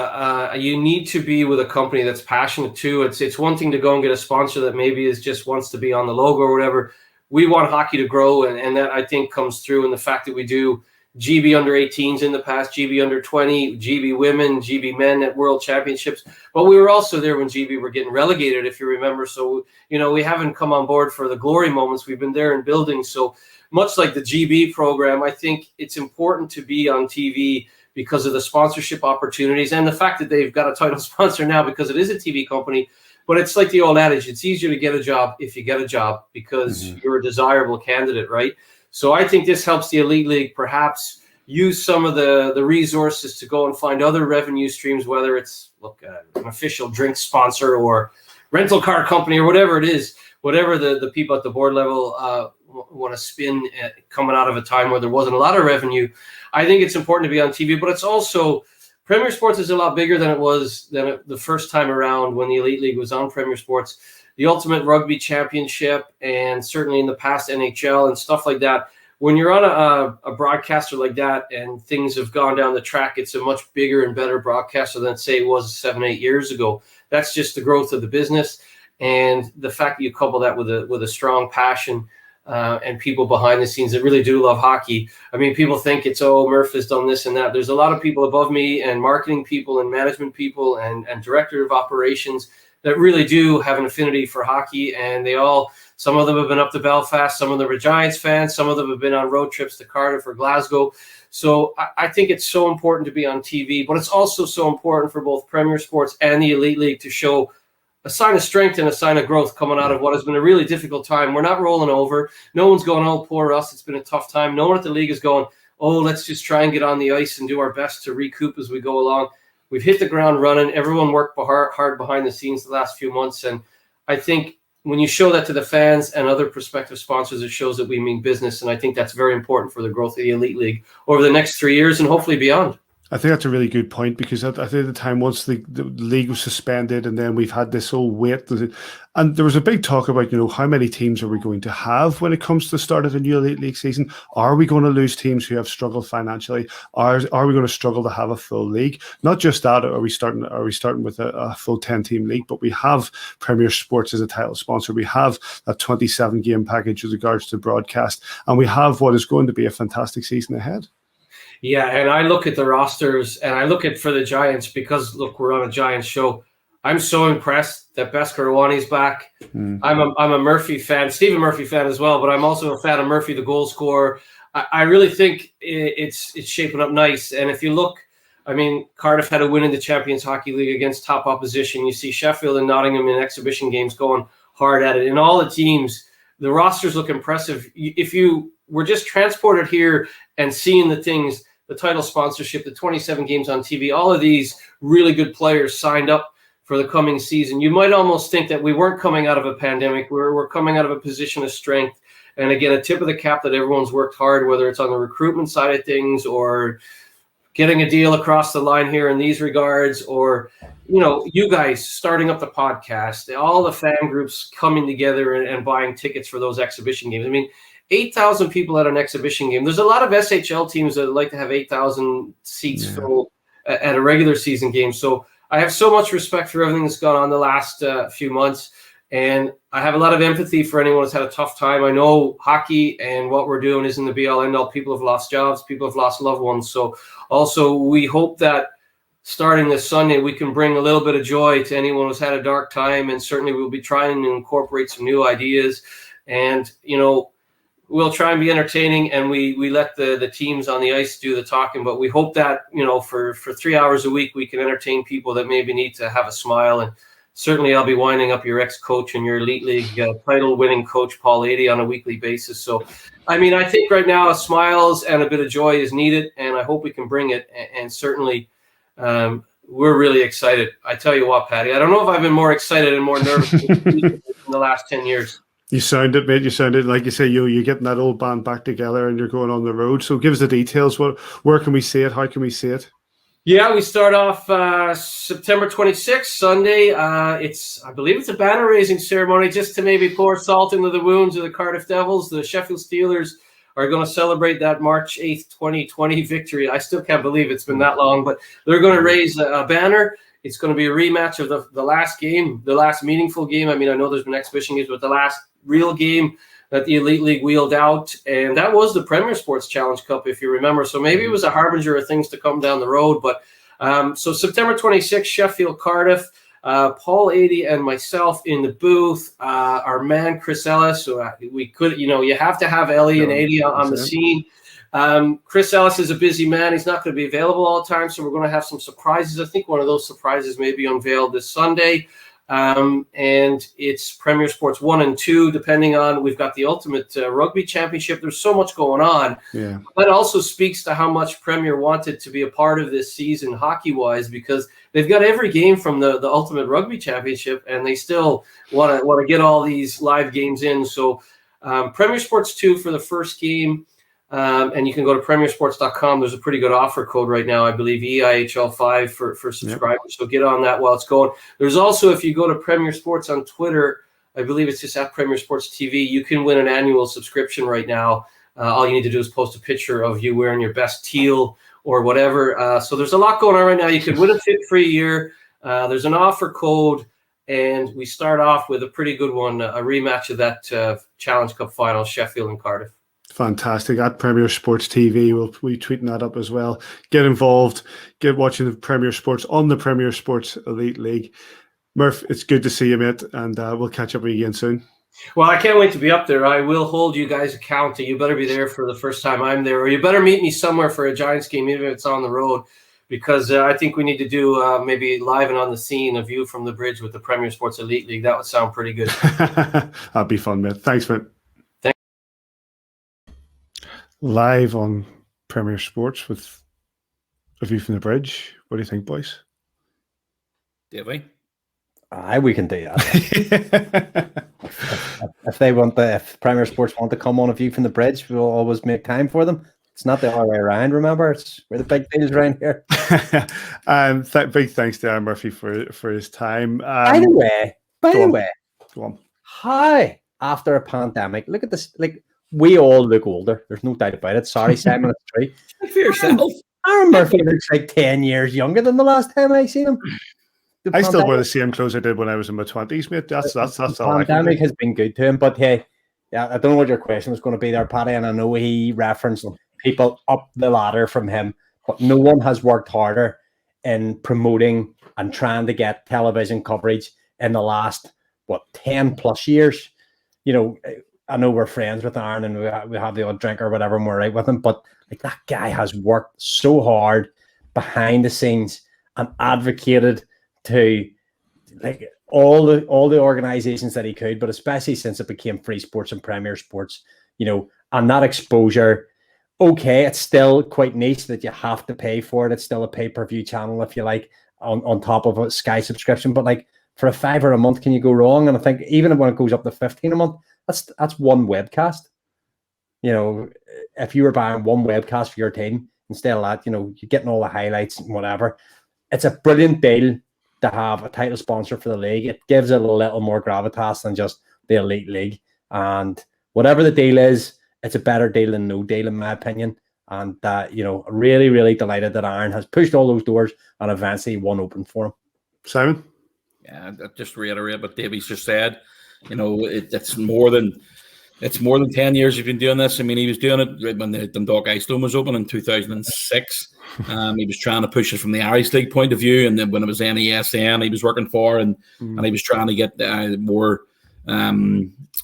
You need to be with a company that's passionate too. It's one thing to go and get a sponsor that maybe just wants to be on the logo or whatever. We want hockey to grow, and that I think comes through in the fact that we do GB under 18s in the past, GB under 20, GB women, GB men at World Championships. But we were also there when GB were getting relegated, if you remember. So, we haven't come on board for the glory moments. We've been there in building. So much like the GB program, I think it's important to be on TV because of the sponsorship opportunities and the fact that they've got a title sponsor now because it is a TV company. But it's like the old adage, it's easier to get a job if you get a job because you're a desirable candidate, right? So I think this helps the Elite League perhaps use some of the resources to go and find other revenue streams, whether it's an official drink sponsor or rental car company or whatever it is, whatever the people at the board level want to spin coming out of a time where there wasn't a lot of revenue. I think it's important to be on TV, but it's also Premier Sports is a lot bigger than it was the first time around when the Elite League was on Premier Sports. The Ultimate Rugby Championship, and certainly in the past NHL and stuff like that. When you're on a broadcaster like that and things have gone down the track, it's a much bigger and better broadcaster than, say, it was 7-8 years ago. That's just the growth of the business, and the fact that you couple that with a strong passion and people behind the scenes that really do love hockey. People think it's, Murph has done this and that. There's a lot of people above me, and marketing people and management people and director of operations that really do have an affinity for hockey. And some of them have been up to Belfast, some of them are Giants fans, some of them have been on road trips to Cardiff or Glasgow. So I think it's so important to be on TV, but it's also so important for both Premier Sports and the Elite League to show a sign of strength and a sign of growth coming out of what has been a really difficult time. We're not rolling over. No one's going, oh, poor us, it's been a tough time. No one at the league is going, oh, let's just try and get on the ice and do our best to recoup as we go along. We've hit the ground running. Everyone worked hard behind the scenes the last few months. And I think when you show that to the fans and other prospective sponsors, it shows that we mean business. And I think that's very important for the growth of the Elite League over the next 3 years and hopefully beyond. I think that's a really good point, because I think at the time, once the league was suspended, and then we've had this whole wait, and there was a big talk about, how many teams are we going to have when it comes to the start of a new Elite League season? Are we going to lose teams who have struggled financially? Are we going to struggle to have a full league? Not just that, are we starting with a full 10-team league, but we have Premier Sports as a title sponsor. We have that 27-game package with regards to broadcast, and we have what is going to be a fantastic season ahead. Yeah, and I look at the rosters, and I look at for the Giants, because look, we're on a Giants show. I'm so impressed that Beskar Awani's back. I'm a Murphy fan, Stephen Murphy fan as well, but I'm also a fan of Murphy, the goal scorer. I really think it's shaping up nice. And if you look, I mean, Cardiff had a win in the Champions Hockey League against top opposition. You see Sheffield and Nottingham in exhibition games going hard at it. In all the teams, the rosters look impressive. If you were just transported here and seeing the things, the title sponsorship, the 27 games on TV, all of these really good players signed up for the coming season, you might almost think that we weren't coming out of a pandemic. We're coming out of a position of strength. And again, a tip of the cap that everyone's worked hard, whether it's on the recruitment side of things or getting a deal across the line here in these regards, or, you guys starting up the podcast, all the fan groups coming together and buying tickets for those exhibition games. I mean, 8,000 people at an exhibition game. There's a lot of SHL teams that like to have 8,000 seats full at a regular season game. So I have so much respect for everything that's gone on the last few months. And I have a lot of empathy for anyone who's had a tough time. I know hockey and what we're doing isn't the be-all, end-all. People have lost jobs. People have lost loved ones. So also we hope that starting this Sunday, we can bring a little bit of joy to anyone who's had a dark time. And certainly we'll be trying to incorporate some new ideas. And, we'll try and be entertaining, and we let the teams on the ice do the talking. But we hope that, for 3 hours a week, we can entertain people that maybe need to have a smile. And certainly I'll be winding up your ex-coach and your Elite League title-winning coach, Paul Adey, on a weekly basis. So, I mean, I think right now smiles and a bit of joy is needed, and I hope we can bring it. And certainly we're really excited. I tell you what, Patty, I don't know if I've been more excited and more nervous in the last 10 years. You sounded, mate. You sounded like you say you're getting that old band back together and you're going on the road. So give us the details. Where can we see it? How can we see it? Yeah, we start off September 26th, Sunday. I believe it's a banner raising ceremony just to maybe pour salt into the wounds of the Cardiff Devils. The Sheffield Steelers are going to celebrate that March 8th, 2020 victory. I still can't believe it's been that long, but they're going to raise a banner. It's going to be a rematch of the last game, the last meaningful game. I mean, I know there's been exhibition games, but the last real game that the Elite League wheeled out, and that was the Premier Sports Challenge Cup, if you remember. So maybe it was a harbinger of things to come down the road. But so September 26th, Sheffield, Cardiff, Paul Adey and myself in the booth, our man Chris Ellis. So we could, you have to have Ellie and Adey on the scene. Chris Ellis is a busy man. He's not going to be available all the time, so we're going to have some surprises. I think one of those surprises may be unveiled this Sunday. And it's Premier Sports 1 and 2, depending on, we've got the Ultimate Rugby Championship. There's so much going on. Yeah. That also speaks to how much Premier wanted to be a part of this season hockey-wise, because they've got every game from the Ultimate Rugby Championship, and they still want to get all these live games in. So Premier Sports 2 for the first game. And you can go to premiersports.com. There's a pretty good offer code right now, I believe, EIHL 5 for subscribers. Yep. So get on that while it's going. There's also, if you go to Premier Sports on Twitter, I believe it's just at Premier Sports TV, you can win an annual subscription right now. All you need to do is post a picture of you wearing your best teal or whatever. So there's a lot going on right now. You could win a fit-free year. There's an offer code. And we start off with a pretty good one, a rematch of that Challenge Cup final, Sheffield and Cardiff. Fantastic. At Premier Sports TV, we'll be tweeting that up as well. Get involved. Get watching the Premier Sports on the Premier Sports Elite League. Murph, it's good to see you, mate, and we'll catch up again soon. Well, I can't wait to be up there. I will hold you guys accountable. You better be there for the first time I'm there, or you better meet me somewhere for a Giants game, even if it's on the road, because I think we need to do maybe live and on the scene, a view from the bridge with the Premier Sports Elite League. That would sound pretty good. That'd be fun, mate. Thanks, mate. Live on Premier Sports with a view from the bridge. What do you think, boys? Did we? Aye, we can do that. if Premier Sports want to come on a view from the bridge, we'll always make time for them. It's not the other way around, remember? It's where the big deals around here. Big thanks to Adam Murphy for his time. By the way, go on. how, after a pandemic, look at this, like, we all look older. There's no doubt about it. Sorry, Simon, it's true. Speak for yourself. Aaron Murphy looks like 10 years younger than the last time I seen him. I still wear the same clothes I did when I was in my 20s, mate. That's all I can do. Pandemic has been good to him, but hey, yeah, I don't know what your question was going to be there, Paddy, and I know he referenced people up the ladder from him, but no one has worked harder in promoting and trying to get television coverage in the last 10 plus years. You know, I know we're friends with Aaron and we have the odd drink or whatever and we're right with him, but like, that guy has worked so hard behind the scenes and advocated to like all the organizations that he could, but especially since it became Free Sports and Premier Sports, you know, and that exposure. Okay, it's still quite niche that you have to pay for it. It's still a pay-per-view channel, if you like, on top of a Sky subscription. But like, for $5 a month, can you go wrong? And I think even when it goes up to $15 a month, that's one webcast. You know, if you were buying one webcast for your team instead of that, you know, you're getting all the highlights and whatever. It's a brilliant deal to have a title sponsor for the league. It gives it a little more gravitas than just the Elite League. And whatever the deal is, it's a better deal than no deal, in my opinion. And you know, really, really delighted that Aaron has pushed all those doors and eventually one open for him. Simon? Yeah, just reiterate what Davy's just said. You know, it's more than 10 years he's been doing this. I mean, he was doing it when the Dundalk Ice Dome was open in 2006. He was trying to push it from the Irish League point of view, and then when it was NESN, he was working for, and he was trying to get more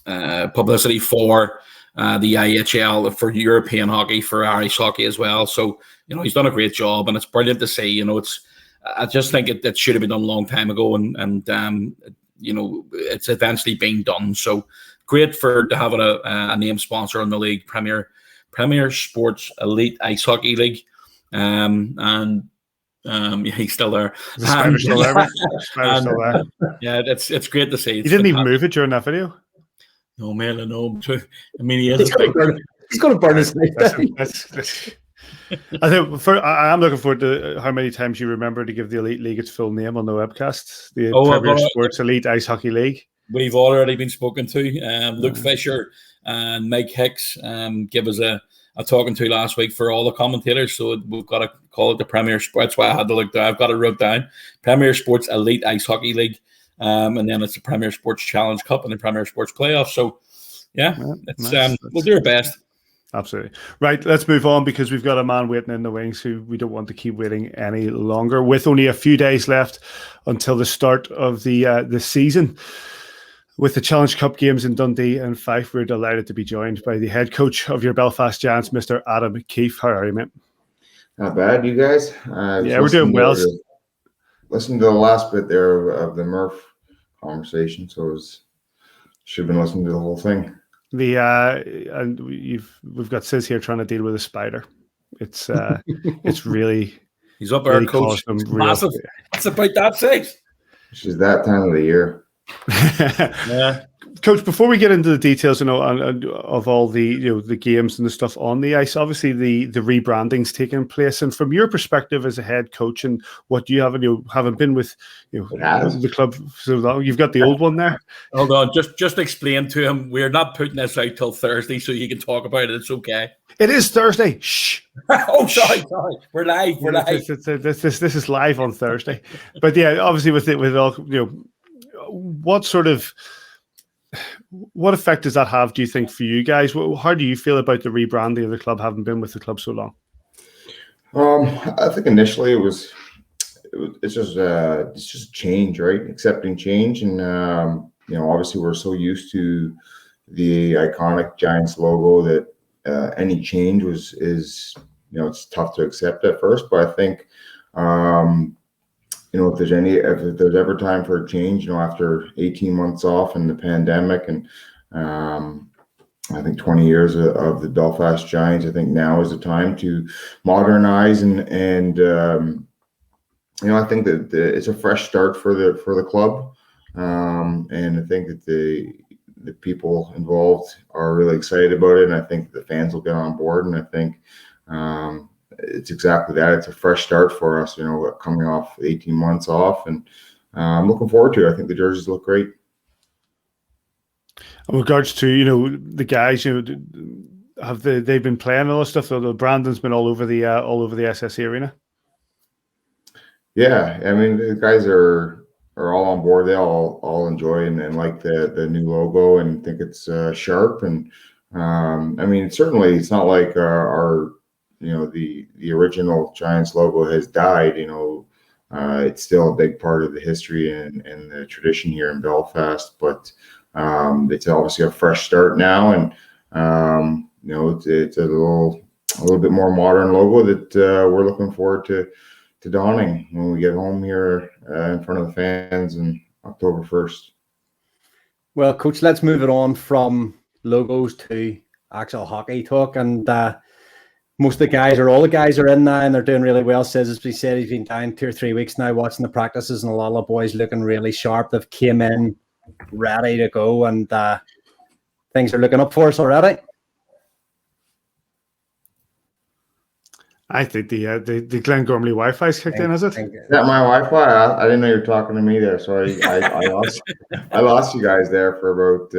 publicity for the EIHL, for European hockey, for Irish hockey as well. So, you know, he's done a great job, and it's brilliant to see. You know, I just think it should have been done a long time ago, and you know, it's eventually being done. So great to have a name sponsor on the league, Premier Sports Elite Ice Hockey League. Yeah, he's still there. Spider's still there. Spider's still there. Yeah, it's great to see. He didn't even move it during that video. No, man, I know. I mean, he is. He's going to burn his face. I think I am looking forward to how many times you remember to give the Elite League its full name on the webcast. The Premier Sports Elite Ice Hockey League. We've already been spoken to. Luke Fisher and Mike Hicks give us a talking to last week for all the commentators. So we've got to call it the Premier Sports. That's why I had to look down. I've got it wrote down. Premier Sports Elite Ice Hockey League. And then it's the Premier Sports Challenge Cup and the Premier Sports Playoffs. So, yeah, we'll do our best. Absolutely. Right, let's move on because we've got a man waiting in the wings who we don't want to keep waiting any longer. With only a few days left until the start of the season, with the Challenge Cup games in Dundee and Fife, we're delighted to be joined by the head coach of your Belfast Giants, Mr. Adam Keefe. How are you, mate? Not bad, you guys. Yeah, we're doing well. Listen to the last bit there of the Murph conversation, so should have been listening to the whole thing. And we've got Sis here trying to deal with a spider. It's really he's up our coach. Massive. It's about that size. It's just that time of the year. Yeah. Coach, before we get into the details, of all the the games and the stuff on the ice, obviously the rebranding's taking place, and from your perspective as a head coach and what you haven't been with the club so long, you've got the old one there. Hold on, just explain to him we're not putting this out till Thursday, so you can talk about it. It's okay. It is Thursday. Shh. Oh, sorry. We're live. This is live on Thursday, but yeah, obviously with all what effect does that have, do you think, for you guys? How do you feel about the rebranding of the club, having been with the club so long? I think initially it's just change, right? Accepting change, and obviously we're so used to the iconic Giants logo that any change is it's tough to accept at first. But I think if there's ever time for a change, after 18 months off and the pandemic and I think 20 years of the Belfast Giants, I think now is the time to modernize and I think that it's a fresh start for the club, and I think that the people involved are really excited about it, and I think the fans will get on board, and I think it's exactly that. It's a fresh start for us, coming off 18 months off, and I'm looking forward to it. I think the jerseys look great. In regards to the guys, they've been playing all this stuff? Though Brandon's been all over the SSE arena. Yeah, I mean the guys are all on board. They all enjoy and like the new logo and think it's sharp. And I mean certainly it's not like our the original Giants logo has died. It's still a big part of the history and the tradition here in Belfast. But it's obviously a fresh start now, and it's a little bit more modern logo that we're looking forward to donning when we get home here in front of the fans on October 1st. Well, Coach, let's move it on from logos to actual hockey talk. And most of the guys, or all the guys, are in now and they're doing really well. Says, as we said, he's been down 2 or 3 weeks now watching the practices, and a lot of the boys looking really sharp. They've came in ready to go, and things are looking up for us already. I think the Glen Gormley Wi-Fi's kicked in, has it? Is that my Wi-Fi? I didn't know you were talking to me there. Sorry, I lost you guys there for about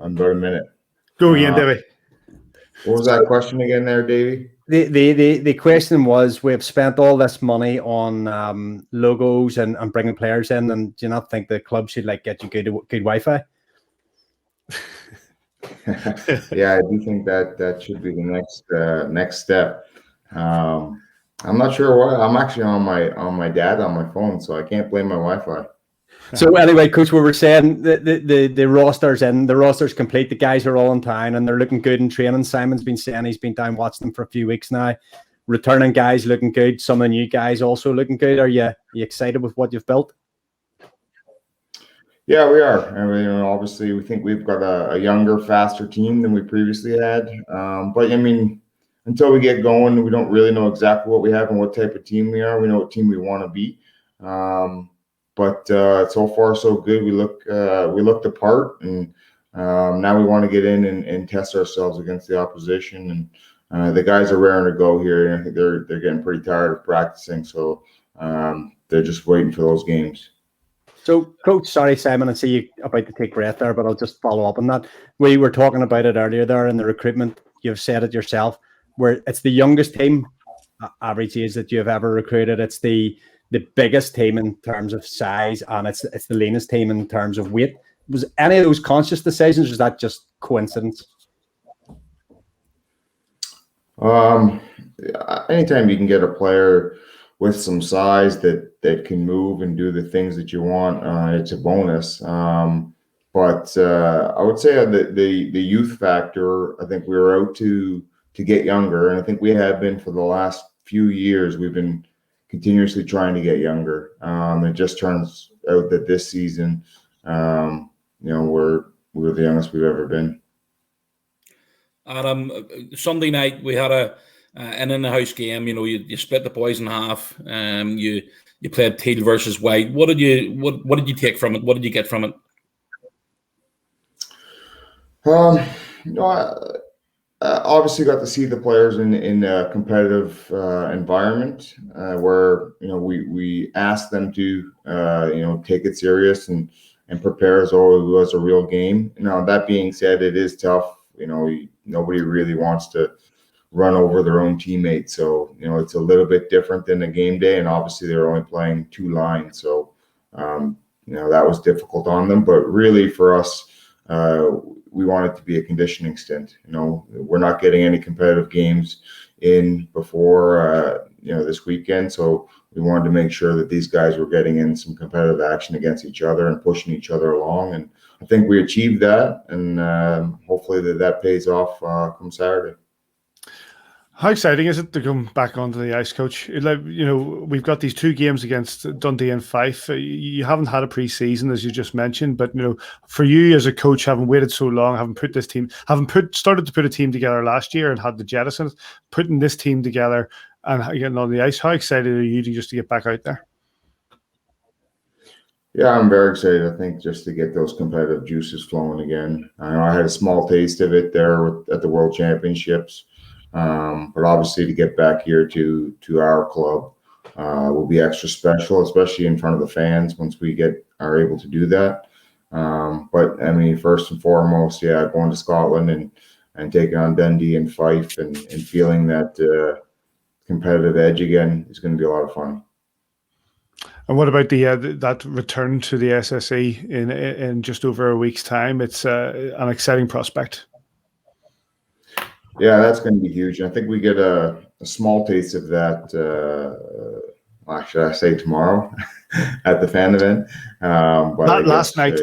about a minute. Go again, Davy. What was that question again there, Davey? The question was, we've spent all this money on logos and bringing players in, and do you not think the club should get you good Wi-Fi? Yeah, I do think that should be the next step. I'm not sure why. I'm actually on my dad on my phone, so I can't blame my Wi-Fi. So anyway, Coach, what we're saying, the roster's in, the roster's complete. The guys are all in town and they're looking good in training. Simon's been saying he's been down watching them for a few weeks now. Returning guys looking good. Some of the new guys also looking good. Are you excited with what you've built? Yeah, we are. I mean, obviously, we think we've got a younger, faster team than we previously had. But I mean, until we get going, we don't really know exactly what we have and what type of team we are. We know what team we want to be. But so far so good. We looked the part, and now we want to get in and test ourselves against the opposition. And the guys are raring to go here. And I think they're getting pretty tired of practicing, so they're just waiting for those games. So, Coach, sorry, Simon, I see you about to take breath there, but I'll just follow up on that. We were talking about it earlier there in the recruitment. You've said it yourself, where it's the youngest team, average age, that you've ever recruited. It's the biggest team in terms of size, and it's the leanest team in terms of weight. Was any of those conscious decisions, or was that just coincidence? Anytime you can get a player with some size that can move and do the things that you want, it's a bonus. But I would say the youth factor, I think we were out to get younger, and I think we have been for the last few years. We've been continuously trying to get younger. It just turns out that this season, we're the youngest we've ever been. Adam, Sunday night we had an in-the-house game. You split the boys in half. You played teal versus white. What did you take from it? What did you get from it? Obviously got to see the players in a competitive environment where we asked them to take it serious and prepare as though it was a real game. Now, that being said, it is tough. Nobody really wants to run over their own teammates, so it's a little bit different than a game day. And obviously they're only playing 2 lines, so that was difficult on them. But really for us, we want it to be a conditioning stint. We're not getting any competitive games in before this weekend, so we wanted to make sure that these guys were getting in some competitive action against each other and pushing each other along. And I think we achieved that, and hopefully that pays off come Saturday. How exciting is it to come back onto the ice, Coach? We've got these 2 games against Dundee and Fife. You haven't had a pre-season, as you just mentioned, but for you as a coach, having waited so long, started to put a team together last year and had the jettison, putting this team together and getting on the ice, how excited are you to get back out there? Yeah, I'm very excited. I think just to get those competitive juices flowing again. I had a small taste of it there at the World Championships. But obviously to get back here to our club will be extra special, especially in front of the fans once we are able to do that. But I mean, first and foremost, going to Scotland and taking on Dundee and Fife and feeling that competitive edge again is going to be a lot of fun. And what about that return to the SSE in just over a week's time? It's an exciting prospect. Yeah, that's going to be huge. I think we get a small taste of that. Should I say tomorrow at the fan event? But last night.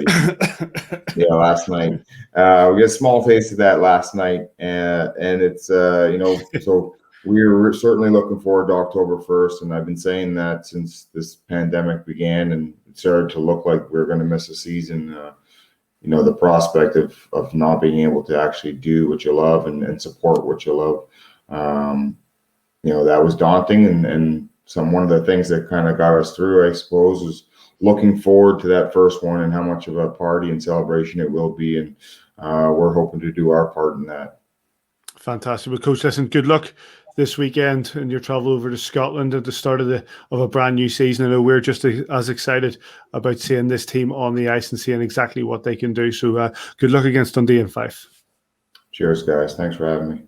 Last night. We got a small taste of that last night, and it's so we're certainly looking forward to October 1st. And I've been saying that since this pandemic began, and it started to look like we're going to miss a season. The prospect of not being able to actually do what you love and support what you love, that was daunting. And one of the things that kind of got us through, I suppose, was looking forward to that first one and how much of a party and celebration it will be. And we're hoping to do our part in that. Fantastic. Well, Coach, listen, good luck this weekend and your travel over to Scotland at the start of a brand new season. I know we're just as excited about seeing this team on the ice and seeing exactly what they can do. So good luck against Dundee and Fife. Cheers, guys. Thanks for having me.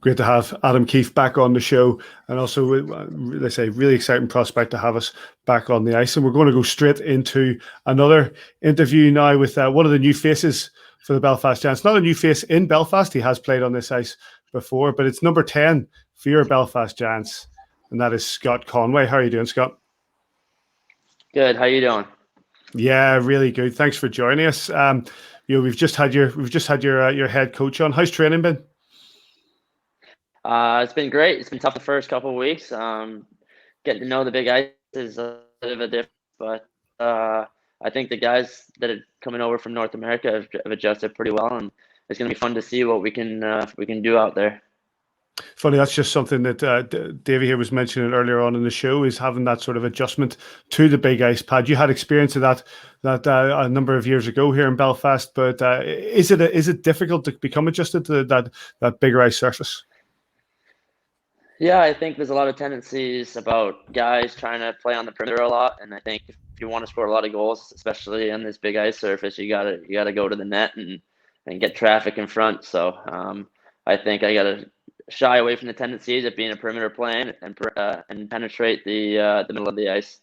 Great to have Adam Keefe back on the show, and also, let's say, really exciting prospect to have us back on the ice. And we're going to go straight into another interview now with one of the new faces for the Belfast Giants. Not a new face in Belfast; he has played on this ice before, but it's number 10 for your Belfast Giants, and that is Scott Conway. How are you doing, Scott? Good. How you doing? Yeah, really good. Thanks for joining us. We've just had your head coach on. How's training been? It's been great. It's been tough the first couple of weeks. Getting to know the big ice is a bit of a difference, but I think the guys that are coming over from North America have adjusted pretty well, and it's going to be fun to see what we can do out there. Funny, that's just something that Davy here was mentioning earlier on in the show, is having that sort of adjustment to the big ice pad. You had experience of that a number of years ago here in Belfast, but is it difficult to become adjusted to that bigger ice surface? Yeah, I think there's a lot of tendencies about guys trying to play on the perimeter a lot, and I think if you want to score a lot of goals, especially on this big ice surface, you gotta go to the net and get traffic in front. So I think I gotta shy away from the tendencies of being a perimeter playing and penetrate the middle of the ice.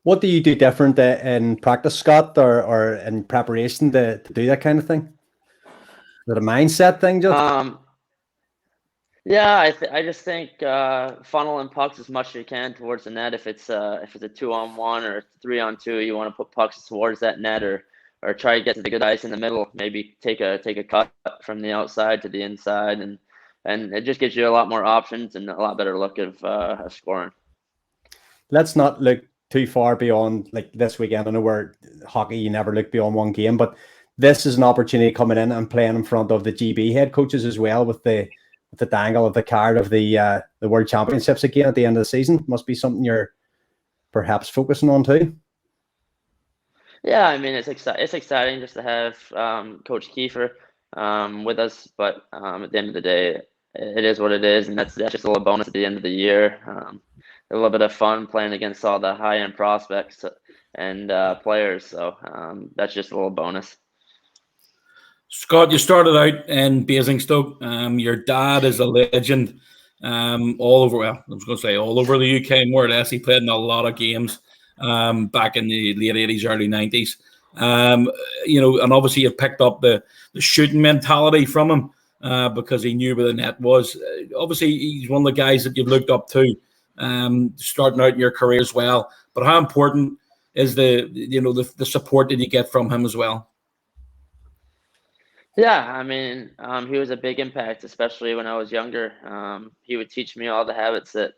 What do you do different in practice, Scott, or in preparation to do that kind of thing? Is it a mindset thing, just? Yeah, I just think funneling pucks as much as you can towards the net. If it's a 2-on-1 or 3-on-2, you want to put pucks towards that net, or try to get to the good ice in the middle. Maybe take a cut from the outside to the inside, and it just gives you a lot more options and a lot better look of scoring. Let's not look too far beyond like this weekend. I know where hockey, you never look beyond one game, but this is an opportunity coming in and playing in front of the GB head coaches as well, with the dangle of the card of the World Championships again at the end of the season. Must be something you're perhaps focusing on too. Yeah, I mean, it's exciting just to have Coach Keefe with us, but at the end of the day, it is what it is, and that's just a little bonus at the end of the year. A little bit of fun playing against all the high-end prospects and players, so that's just a little bonus. Scott, you started out in Basingstoke. Your dad is a legend all over the UK, more or less. He played in a lot of games back in the late 80s, early 90s. And obviously you picked up the shooting mentality from him because he knew where the net was. Obviously, he's one of the guys that you've looked up to starting out in your career as well. But how important is the support that you get from him as well? Yeah, I mean, he was a big impact, especially when I was younger. He would teach me all the habits that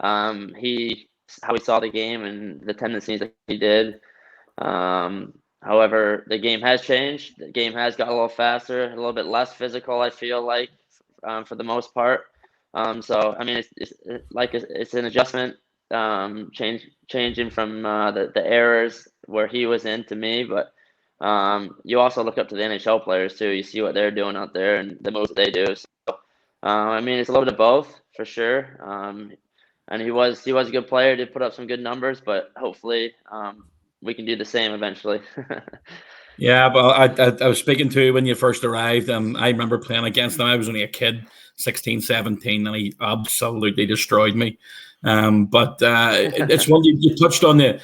how he saw the game and the tendencies that he did. However, the game has changed. The game has got a little faster, a little bit less physical, I feel like, for the most part. So, I mean, it's an adjustment, changing from the errors where he was in to me, but you also look up to the NHL players too. You see what they're doing out there and the moves that they do. So, I mean, it's a little bit of both for sure. And he was a good player, did put up some good numbers, but hopefully we can do the same eventually. Yeah, but I was speaking to you when you first arrived. I remember playing against him. I was only a kid, 16, 17, and he absolutely destroyed me. But it's one you touched on the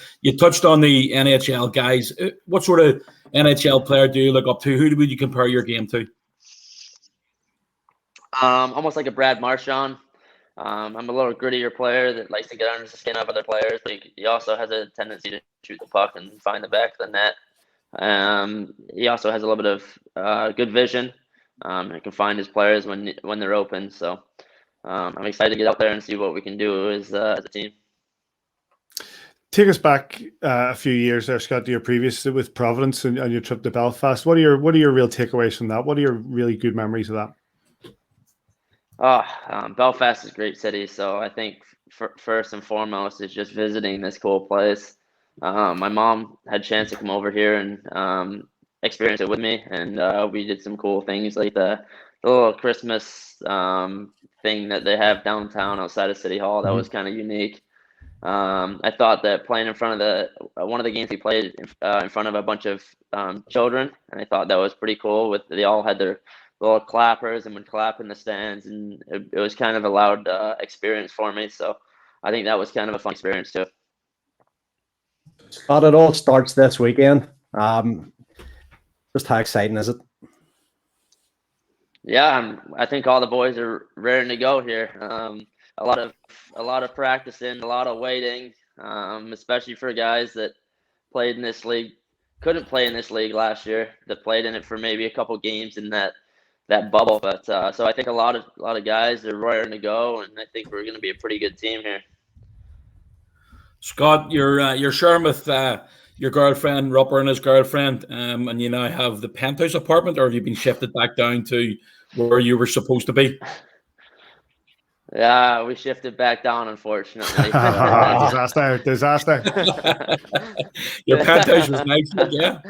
NHL guys. What sort of NHL player do you look up to? Who would you compare your game to? Almost like a Brad Marchand. I'm a little grittier player that likes to get under the skin of other players, but he also has a tendency to shoot the puck and find the back of the net. He also has a little bit of good vision. And can find his players when they're open. So I'm excited to get out there and see what we can do as a team. Take us back a few years there, Scott, to your previous with Providence and your trip to Belfast. What are your real takeaways from that? What are your really good memories of that? Belfast is a great city. So I think first and foremost is just visiting this cool place. My mom had a chance to come over here and experience it with me, and we did some cool things like the little Christmas thing that they have downtown outside of City Hall. That was kind of unique. I thought that playing in front of one of the games we played in front of a bunch of children, and I thought that was pretty cool. They all had their little clappers and would clap in the stands, and it was kind of a loud experience for me. So I think that was kind of a fun experience too. But it all starts this weekend. Just how exciting is it? Yeah, I think all the boys are ready to go here. A lot of practicing, a lot of waiting, especially for guys that played in this league, couldn't play in this league last year, that played in it for maybe a couple games in that bubble. But so I think a lot of guys are ready to go, and I think we're going to be a pretty good team here. Scott, you're sharing with your girlfriend, Rupper, and his girlfriend, and you now have the penthouse apartment, or have you been shifted back down to where you were supposed to be? Yeah, we shifted back down, unfortunately. Disaster. Your penthouse was nice, yeah.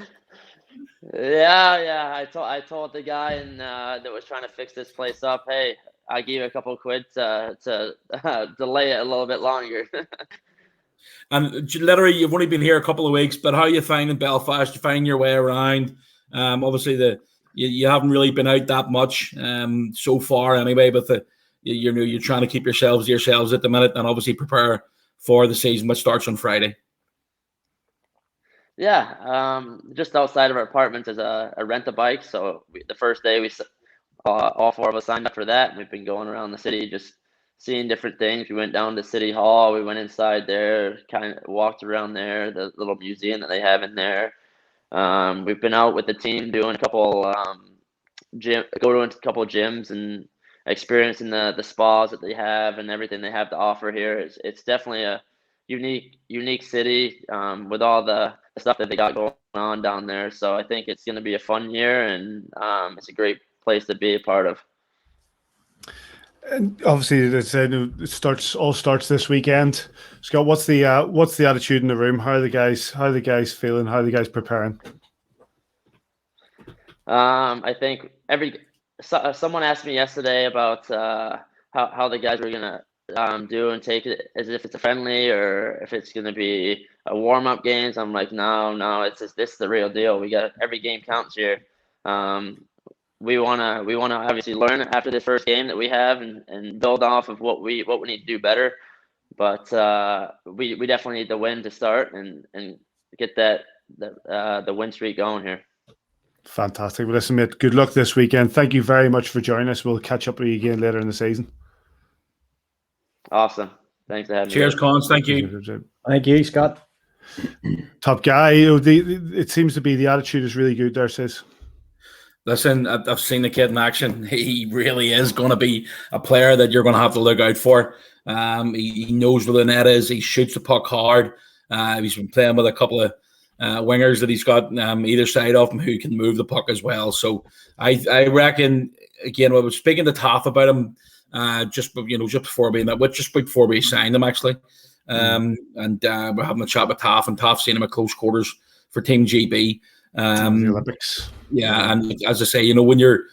Yeah. I told the guy that was trying to fix this place up, hey, I gave you a couple of quid to delay it a little bit longer. And literally, you've only been here a couple of weeks, but how are you finding Belfast? You finding your way around? Obviously, you haven't really been out that much so far, anyway. But you're trying to keep yourselves to yourselves at the minute, and obviously prepare for the season, which starts on Friday. Yeah, just outside of our apartment is a rent-a-bike. So the first day all four of us signed up for that, and we've been going around the city just seeing different things. We went down to City Hall. We went inside there, kind of walked around there, the little museum that they have in there. We've been out with the team doing a couple go to a couple gyms and experiencing the spas that they have and everything they have to offer here. It's definitely a unique city with all the stuff that they got going on down there. So I think it's going to be a fun year, and it's a great place to be a part of. And obviously, it starts this weekend. Scott, what's the attitude in the room? How are the guys feeling? How are the guys preparing? I think someone asked me yesterday about how the guys were gonna do and take it as if it's a friendly or if it's gonna be a warm up games. I'm like, no, this is the real deal. We got every game counts here. We wanna obviously learn after this first game that we have and build off of what we need to do better. But we definitely need the win to start and get the win streak going here. Fantastic. Well, listen, mate, good luck this weekend. Thank you very much for joining us. We'll catch up with you again later in the season. Awesome. Thanks for having me. Cheers, Cons. Thank you. Thank you, Scott. Top guy. It seems to be the attitude is really good there, sis. Listen, I've seen the kid in action. He really is going to be a player that you're going to have to look out for. He knows where the net is. He shoots the puck hard. He's been playing with a couple of wingers that he's got either side of him who can move the puck as well. So I reckon, again, I was speaking to Taff about him just before we signed him, actually. And we're having a chat with Taff, and Taff seen him at close quarters for Team GB. The Olympics. Yeah, and as I say, you know, when you're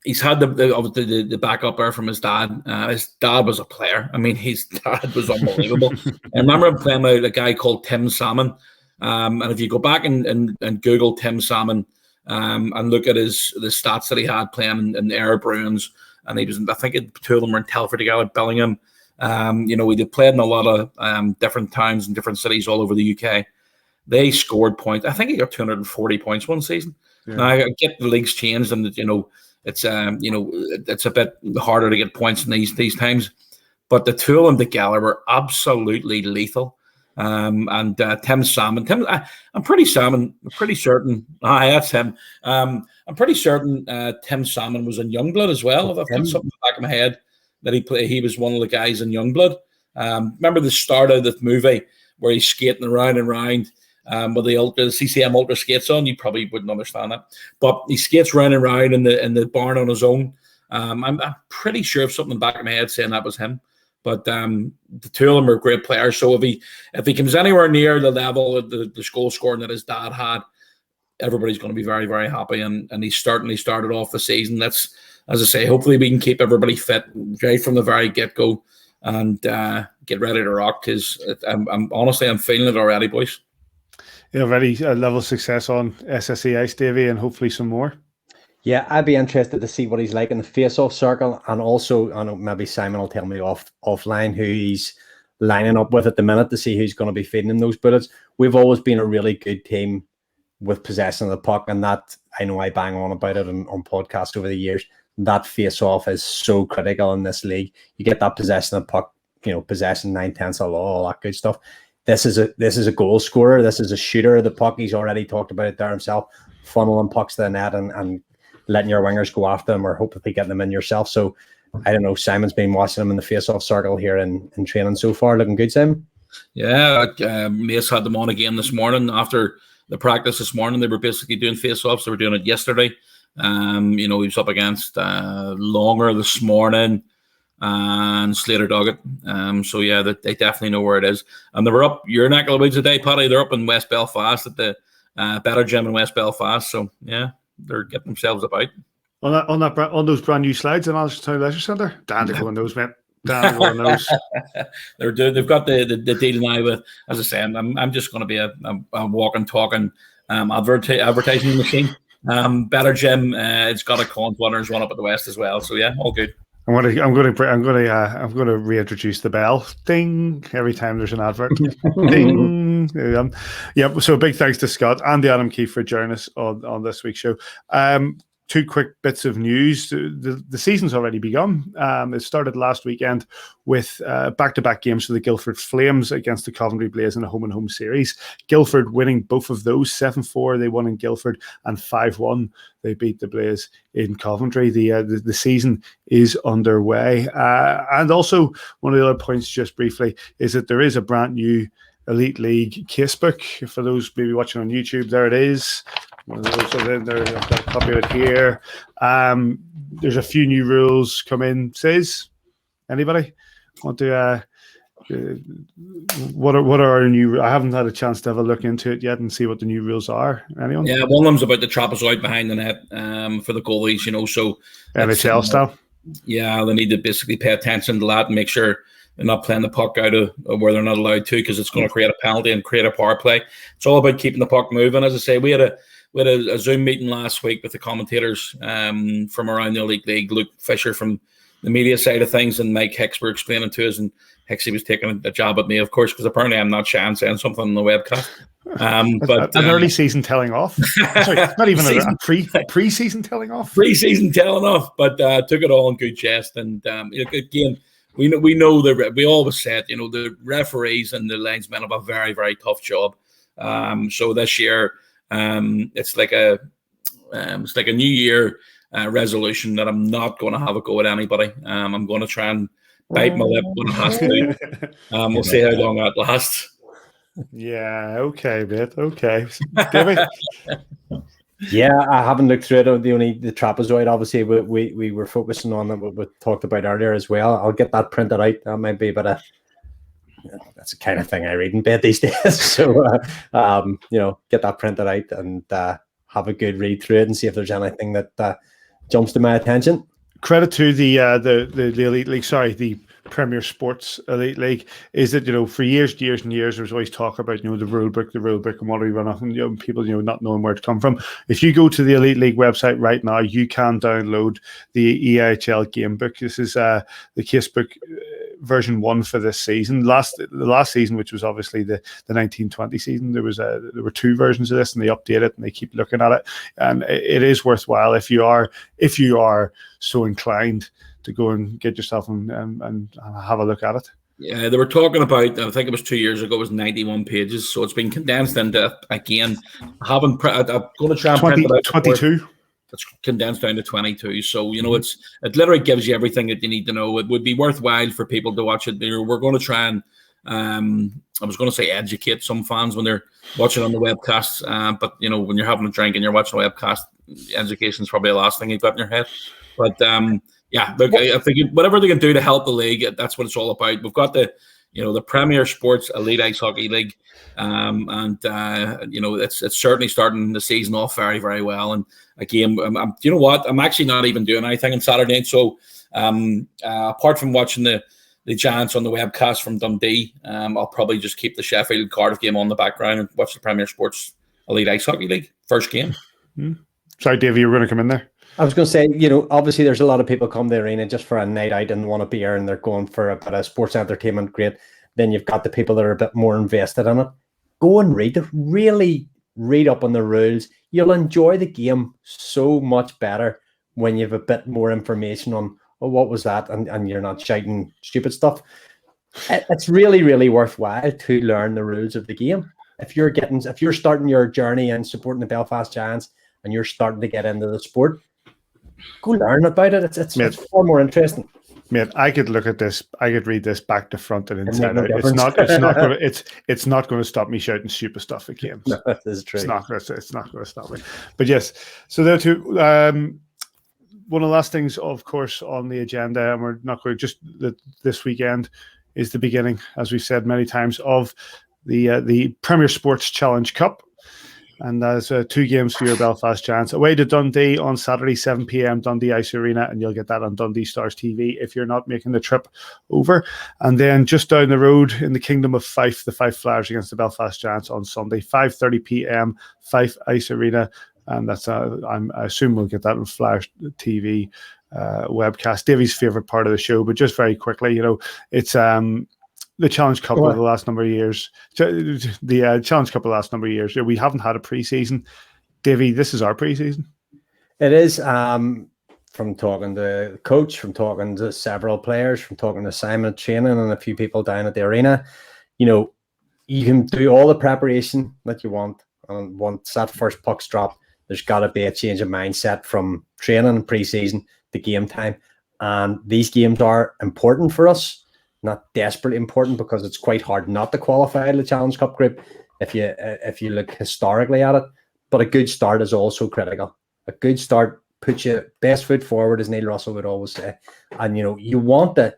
he's had the backup there from his dad. His dad was a player. I mean, his dad was unbelievable. I remember him playing with a guy called Tim Salmon. And if you go back and Google Tim Salmon and look at the stats that he had playing in the Air Bruins, and he was, I think two of them were in Telford together at Bellingham. You know, he played in a lot of different towns and different cities all over the UK. They scored points. I think he got 240 points one season. Yeah. Now I get the league's changed, and you know it's it's a bit harder to get points in these times. But the two of them together were absolutely lethal. And Tim Salmon. I'm pretty certain. That's him. I'm pretty certain Tim Salmon was in Youngblood as well. I've got something in the back of my head that he was one of the guys in Youngblood. Remember the start of the movie where he's skating around and around with the CCM Ultra skates on? You probably wouldn't understand that, but he skates round and round in the barn on his own. I'm pretty sure of something in the back of my head saying that was him. But the two of them are great players. So if he comes anywhere near the level of the goal scoring that his dad had, everybody's going to be very, very happy. And he certainly started off the season. That's, as I say, hopefully we can keep everybody fit right from the very get-go and get ready to rock, because I'm honestly feeling it already, boys. Yeah, already a level of success on SSE Ice, Davy, and hopefully some more. Yeah, I'd be interested to see what he's like in the face-off circle, and also, I know maybe Simon will tell me offline who he's lining up with at the minute to see who's going to be feeding him those bullets. We've always been a really good team with possession of the puck, and that, I know I bang on about it on podcasts over the years. That face-off is so critical in this league. You get that possession of the puck, you know, possession 9/10 of law, all that good stuff. This is a goal scorer. This is a shooter of the puck. He's already talked about it there himself, funneling pucks to the net and letting your wingers go after them, or hopefully getting them in yourself. So I don't know, Simon's been watching him in the face-off circle here in training so far. Looking good, Simon? Yeah, Mace had them on again this morning after the practice this morning. They were basically doing face-offs. They were doing it yesterday. You know, he was up against Longer this morning and Slater Doggett. So yeah, they definitely know where it is. And they were up your neck of the woods today, Paddy. They're up in West Belfast at the Better Gym in West Belfast. So yeah, they're getting themselves about. On those brand new slides in Allenstown Leisure Centre. Dan to go on those, mate. Dan to go on those. They've got the deal now with, as I say, I'm just going to be a walking, talking advertising machine. Better Gym. It's got a Collins Winners one up at the West as well. So yeah, all good. I'm going to reintroduce the bell, ding, every time there's an advert, ding. Yeah. So big thanks to Scott and the Adam Keefe for joining us on this week's show. Two quick bits of news. The season's already begun. It started last weekend with back-to-back games for the Guildford Flames against the Coventry Blaze in a home-and-home series. Guildford winning both of those, 7-4 they won in Guildford, and 5-1 they beat the Blaze in Coventry. The season is underway. And also, one of the other points, just briefly, is that there is a brand new Elite League casebook. For those maybe watching on YouTube, there it is. One of those, so I've got a copy of it here. There's a few new rules come in. Says anybody want to? What are our new? I haven't had a chance to have a look into it yet and see what the new rules are. Anyone? Yeah, one of them's about the trapezoid behind the net for the goalies. You know, so NHL style. Yeah, they need to basically pay attention to that and make sure they're not playing the puck out of where they're not allowed to, because it's going to create a penalty and create a power play. It's all about keeping the puck moving. As I say, we had a Zoom meeting last week with the commentators from around the Elite League. Luke Fisher from the media side of things and Mike Hicks were explaining to us, and Hicksy was taking a jab at me, of course, because apparently I'm not shy and saying something on the webcast. But an early season telling off. Sorry, not even a pre-season telling off. Pre-season telling off, but took it all in good jest. And again, we know that we always said, you know, the referees and the linesmen have a very, very tough job. So this year, it's like a New Year resolution that I'm not going to have a go at anybody. I'm going to try and bite my lip when it has to. We'll see how long that lasts. Yeah. Okay, mate. Okay, David. Yeah, I haven't looked through it. The trapezoid, obviously, we were focusing on that. We talked about earlier as well. I'll get that printed out. That might be a bit of that's the kind of thing I read in bed these days. So, get that printed out and have a good read through it and see if there's anything that jumps to my attention. Credit to the Elite League, the Premier Sports Elite League, is that, for years and years, there was always talk about, the rule book and what do we run off, and people, not knowing where to come from. If you go to the Elite League website right now, you can download the EIHL game book. This is the casebook version 1 for this season. The last season, which was obviously the 1920 season, there were 2 versions of this, and they update it and they keep looking at it, and it is worthwhile if you are so inclined to go and get yourself and have a look at it. Yeah, they were talking about, I think it was 2 years ago, it was 91 pages, so it's been condensed into, again, I'm going to try and print it out 22. It's condensed down to 22. So, it literally gives you everything that you need to know. It would be worthwhile for people to watch it. We're going to try and, I was going to say educate some fans when they're watching on the webcast. But, when you're having a drink and you're watching a webcast, education is probably the last thing you've got in your head. But, look, I think whatever they can do to help the league, that's what it's all about. We've got the Premier Sports Elite Ice Hockey League, it's certainly starting the season off very, very well. And again, you know what? I'm actually not even doing anything on Saturday night. So apart from watching the Giants on the webcast from Dundee, I'll probably just keep the Sheffield Cardiff game on the background and watch the Premier Sports Elite Ice Hockey League first game. Sorry, Davey, you were going to come in there. I was going to say, obviously there's a lot of people come to the arena just for a night out and want a beer and they're going for a bit of sports entertainment. Great. Then you've got the people that are a bit more invested in it. Go and read it. Really read up on the rules. You'll enjoy the game so much better when you have a bit more information on, what was that? And you're not shouting stupid stuff. It's really, really worthwhile to learn the rules of the game. If you're starting your journey and supporting the Belfast Giants and you're starting to get into the sport, go learn about it. It's far more interesting. Mate, I could look at this. I could read this back to front and inside out. It's not going to stop me shouting stupid stuff at games. No, that is true. It's not going to stop me. But yes, so there too. One of the last things, of course, on the agenda, and we're not going to this weekend is the beginning, as we've said many times, of the Premier Sports Challenge Cup. And there's 2 games for your Belfast Giants. Away to Dundee on Saturday, 7 p.m, Dundee Ice Arena, and you'll get that on Dundee Stars TV if you're not making the trip over. And then just down the road in the Kingdom of Fife, the Fife Flyers against the Belfast Giants on Sunday, 5:30 p.m, Fife Ice Arena. And that's, I assume we'll get that on Flyers TV webcast. Davey's favourite part of the show, but just very quickly, it's... the Challenge Cup over the last number of years. The Challenge Cup of the last number of years. We haven't had a pre-season. Davey, this is our pre-season. It is. From talking to the coach, from talking to several players, from talking to Simon at training and a few people down at the arena, you can do all the preparation that you want. And once that first puck's dropped, there's got to be a change of mindset from training and pre-season to game time. And these games are important for us. Not desperately important because it's quite hard not to qualify in the Challenge Cup group if you look historically at it. But a good start is also critical. A good start puts you best foot forward, as Neil Russell would always say. And you want to.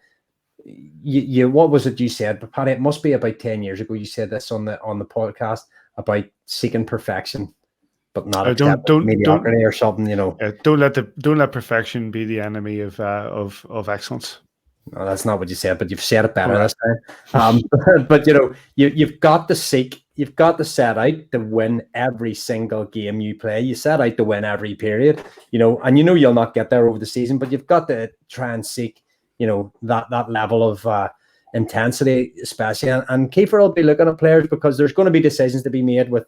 What was it you said? But Paddy, it must be about 10 years ago. You said this on the podcast about seeking perfection, but not mediocrity or something. Don't let perfection be the enemy of excellence. No, that's not what you said, but you've said it better this time. But you've got to set out to win every single game you play. You set out to win every period, and you'll not get there over the season, but you've got to try and seek, that level of intensity, especially. And Kiefer will be looking at players because there's going to be decisions to be made with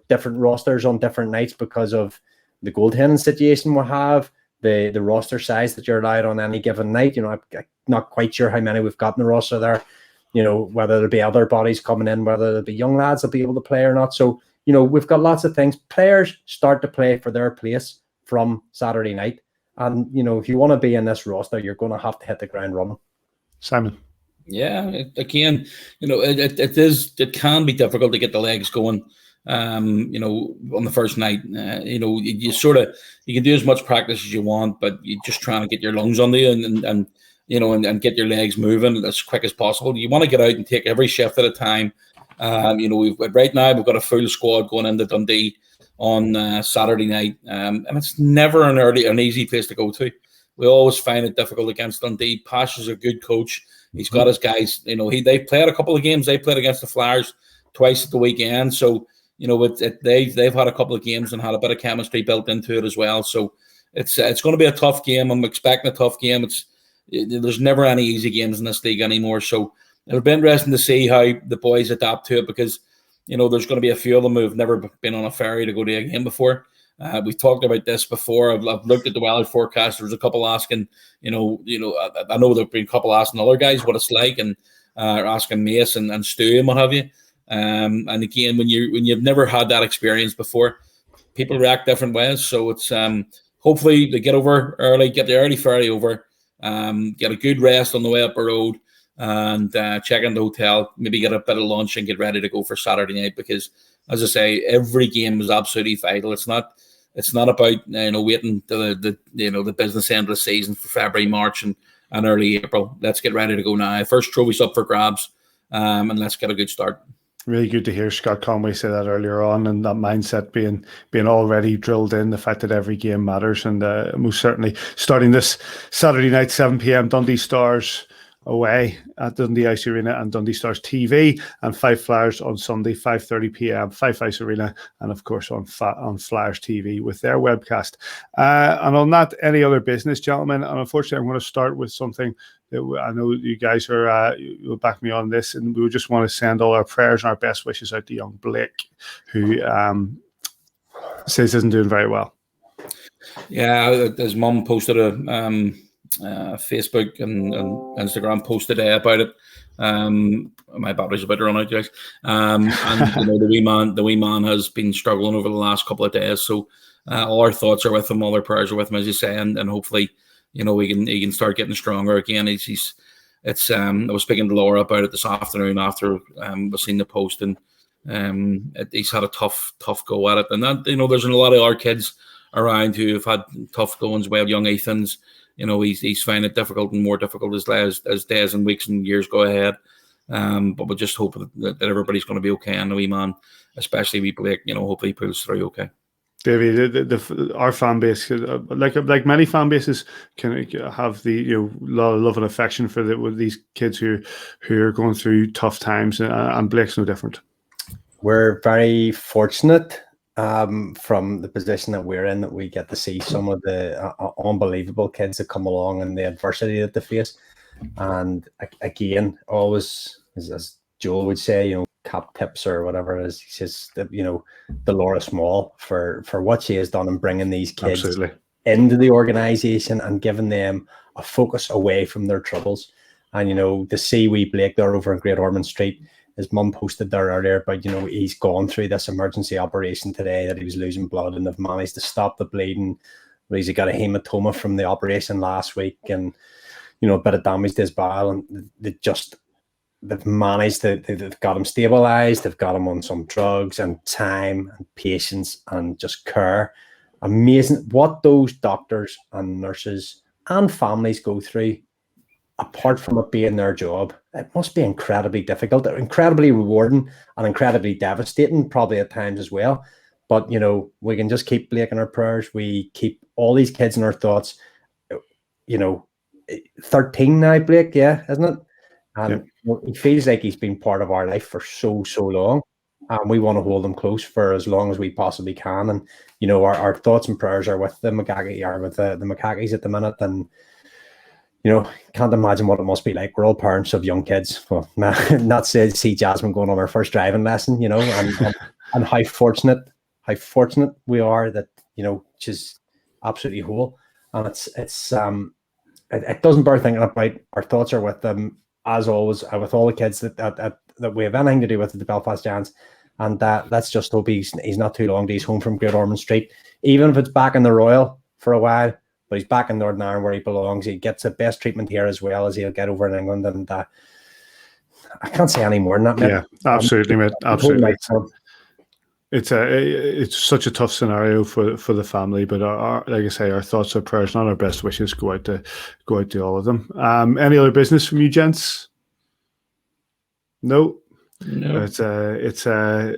different rosters on different nights because of the goaltending situation we have. The roster size that you're allowed on any given night. I'm not quite sure how many we've got in the roster there, whether there'll be other bodies coming in, whether there'll be young lads that'll be able to play or not. So, we've got lots of things. Players start to play for their place from Saturday night. And, if you want to be in this roster, you're going to have to hit the ground running. Simon. Yeah, again, it can be difficult to get the legs going. On the first night, you can do as much practice as you want, but you're just trying to get your lungs on you and and get your legs moving as quick as possible. You want to get out and take every shift at a time. Right now we've got a full squad going into Dundee on Saturday night, and it's never an easy place to go to. We always find it difficult against Dundee. Pash is a good coach. He's got his guys. They played a couple of games. They played against the Flyers twice at the weekend. So they've had a couple of games and had a bit of chemistry built into it as well. So it's going to be a tough game. I'm expecting a tough game. There's never any easy games in this league anymore. So it'll be interesting to see how the boys adapt to it, because there's going to be a few of them who've never been on a ferry to go to a game before. We've talked about this before. I've looked at the weather forecast. There's a couple asking, I know there've been a couple asking other guys what it's like, and asking Mace and Stu and what have you. And again, when you've never had that experience before, people react different ways. So it's hopefully they get over early, get the early ferry over, get a good rest on the way up the road, and check in the hotel, maybe get a bit of lunch and get ready to go for Saturday night, because, as I say, every game is absolutely vital. It's not about waiting to the business end of the season for February, March, and early April. Let's get ready to go now. First trophy's up for grabs, and let's get a good start. Really good to hear Scott Conway say that earlier on, and that mindset being already drilled in, the fact that every game matters. And most certainly starting this Saturday night, 7 p.m, Dundee Stars away at Dundee Ice Arena and Dundee Stars TV, and Five Flyers on Sunday, 5:30 p.m, Five Ice Arena, and of course on Flyers TV with their webcast. And on that, any other business, gentlemen? And unfortunately, I'm going to start with something that I know you guys you'll back me on this, and we just want to send all our prayers and our best wishes out to young Blake, who says isn't doing very well. Yeah, his mum posted a Facebook and Instagram post today about it. My battery's about to run out, guys. And the wee man has been struggling over the last couple of days. So all our thoughts are with him, all our prayers are with him, as you say, and hopefully, he can start getting stronger again. I was speaking to Laura about it this afternoon after we've seen the post, and he's had a tough go at it. And that, there's a lot of our kids around who have had tough goings. Well, young Ethan's, he's finding it difficult and more difficult as days and weeks and years go ahead. But we just hope that everybody's going to be okay, and the wee man, especially wee Blake, hopefully he pulls through okay. Davey, our fan base, like many fan bases, can have the lot of love and affection for these kids who are going through tough times, and Blake's no different. We're very fortunate from the position that we're in, that we get to see some of the unbelievable kids that come along and the adversity that they face. And again, always, as Joel would say, cap tips or whatever it is, he says that, the Laura Small for what she has done in bringing these kids Absolutely into the organization and giving them a focus away from their troubles. And to see wee Blake there over in Great Ormond Street, his mum posted there earlier about, he's gone through this emergency operation today, that he was losing blood, and they've managed to stop the bleeding. He's got a hematoma from the operation last week, and a bit of damage to his bowel, and they've managed to, they've got him stabilized, they've got him on some drugs and time and patience and just care. Amazing what those doctors and nurses and families go through, apart from it being their job. It must be incredibly difficult, incredibly rewarding, and incredibly devastating probably at times as well. But we can just keep Blake in our prayers. We keep all these kids in our thoughts. 13 now, Blake, yeah, isn't it? And he feels like he's been part of our life for so long, and we want to hold him close for as long as we possibly can. And our thoughts and prayers are with the Macackies at the minute. And can't imagine what it must be like. We're all parents of young kids. Well, not to see Jasmine going on her first driving lesson, and how fortunate we are that she's absolutely whole. And it doesn't bear thinking about. Our thoughts are with them, as always, with all the kids that we have anything to do with the Belfast Giants. And let's just hope he's not too long till he's home from Great Ormond Street, even if it's back in the Royal for a while. But he's back in Northern Ireland where he belongs. He gets the best treatment here as well as he'll get over in England. And I can't say any more than that, mate. Yeah, absolutely, mate. Absolutely. It's such a tough scenario for the family, but like I say, our thoughts, our prayers, and our best wishes go out to all of them. Any other business from you, gents? No. It's an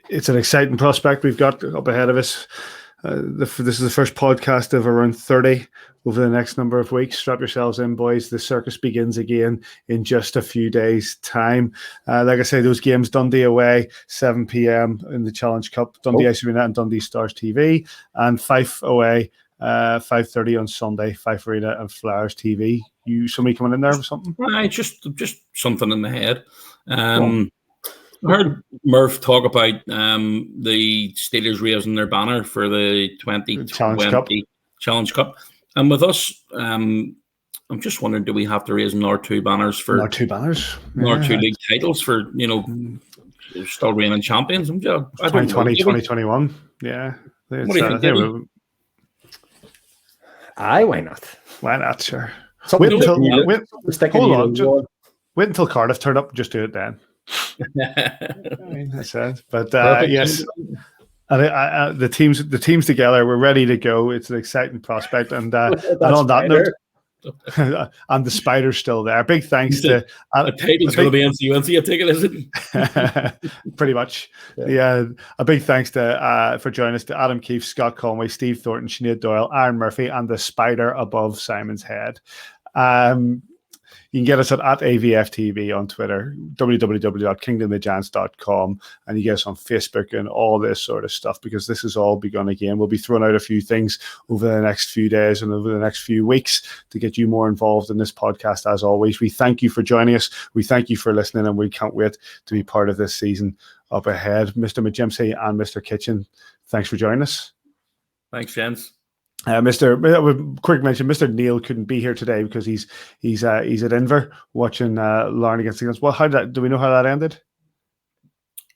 exciting prospect we've got up ahead of us. This is the first podcast of around 30 over the next number of weeks. Strap yourselves in, boys. The circus begins again in just a few days' time. Like I say, those games, Dundee away, 7 p.m. in the Challenge Cup, Dundee Ice Arena and Dundee Stars TV, and Fife away, 5:30 on Sunday, Fife Arena and Flyers TV. Somebody coming in there with something? Just something in the head. I heard Murph talk about the Steelers raising their banner for the 2020 Challenge Cup. And with us, I'm just wondering, do we have to raise another 2 banners for another 2 banners? Another 2 league titles for, still reigning champions? 2020, 2021. Yeah. What do you think? Why not? Why not, sure. Wait until Cardiff turn up, just do it then. That's it. But yes, the teams together, we're ready to go. It's an exciting prospect, and on that note, and the Spider's still there. Big thanks to the title's going to be Uncy. I take it, is it? Pretty much. Yeah. A big thanks to for joining us to Adam Keefe, Scott Conway, Steve Thornton, Sinead Doyle, Aaron Murphy, and the Spider above Simon's head. You can get us at AVFTB on Twitter, www.kingdomofthegiants.com, and you get us on Facebook and all this sort of stuff, because this has all begun again. We'll be throwing out a few things over the next few days and over the next few weeks to get you more involved in this podcast. As always, we thank you for joining us. We thank you for listening, and we can't wait to be part of this season up ahead. Mr. Majimsey and Mr. Kitchen, thanks for joining us. Thanks, gents. Quick mention, Mr. Neil couldn't be here today because he's at Inver watching Larne against the Guns. Well, do we know how that ended?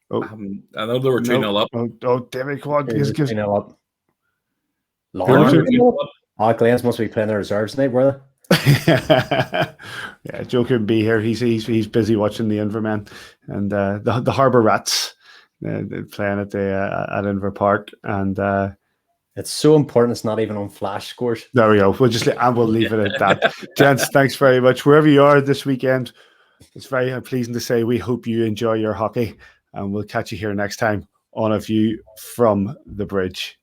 I know they were 2-0 up. Oh, David, come on. 2-0 up. Larne. Glens must be playing their reserves tonight, were they? Yeah, Joe couldn't be here. He's busy watching the Inver men and the Harbour Rats playing at Inver Park, and it's so important it's not even on flash scores. There we go. We'll leave it at that. Gents, thanks very much. Wherever you are this weekend, it's very pleasing to say we hope you enjoy your hockey, and we'll catch you here next time on A View from the Bridge.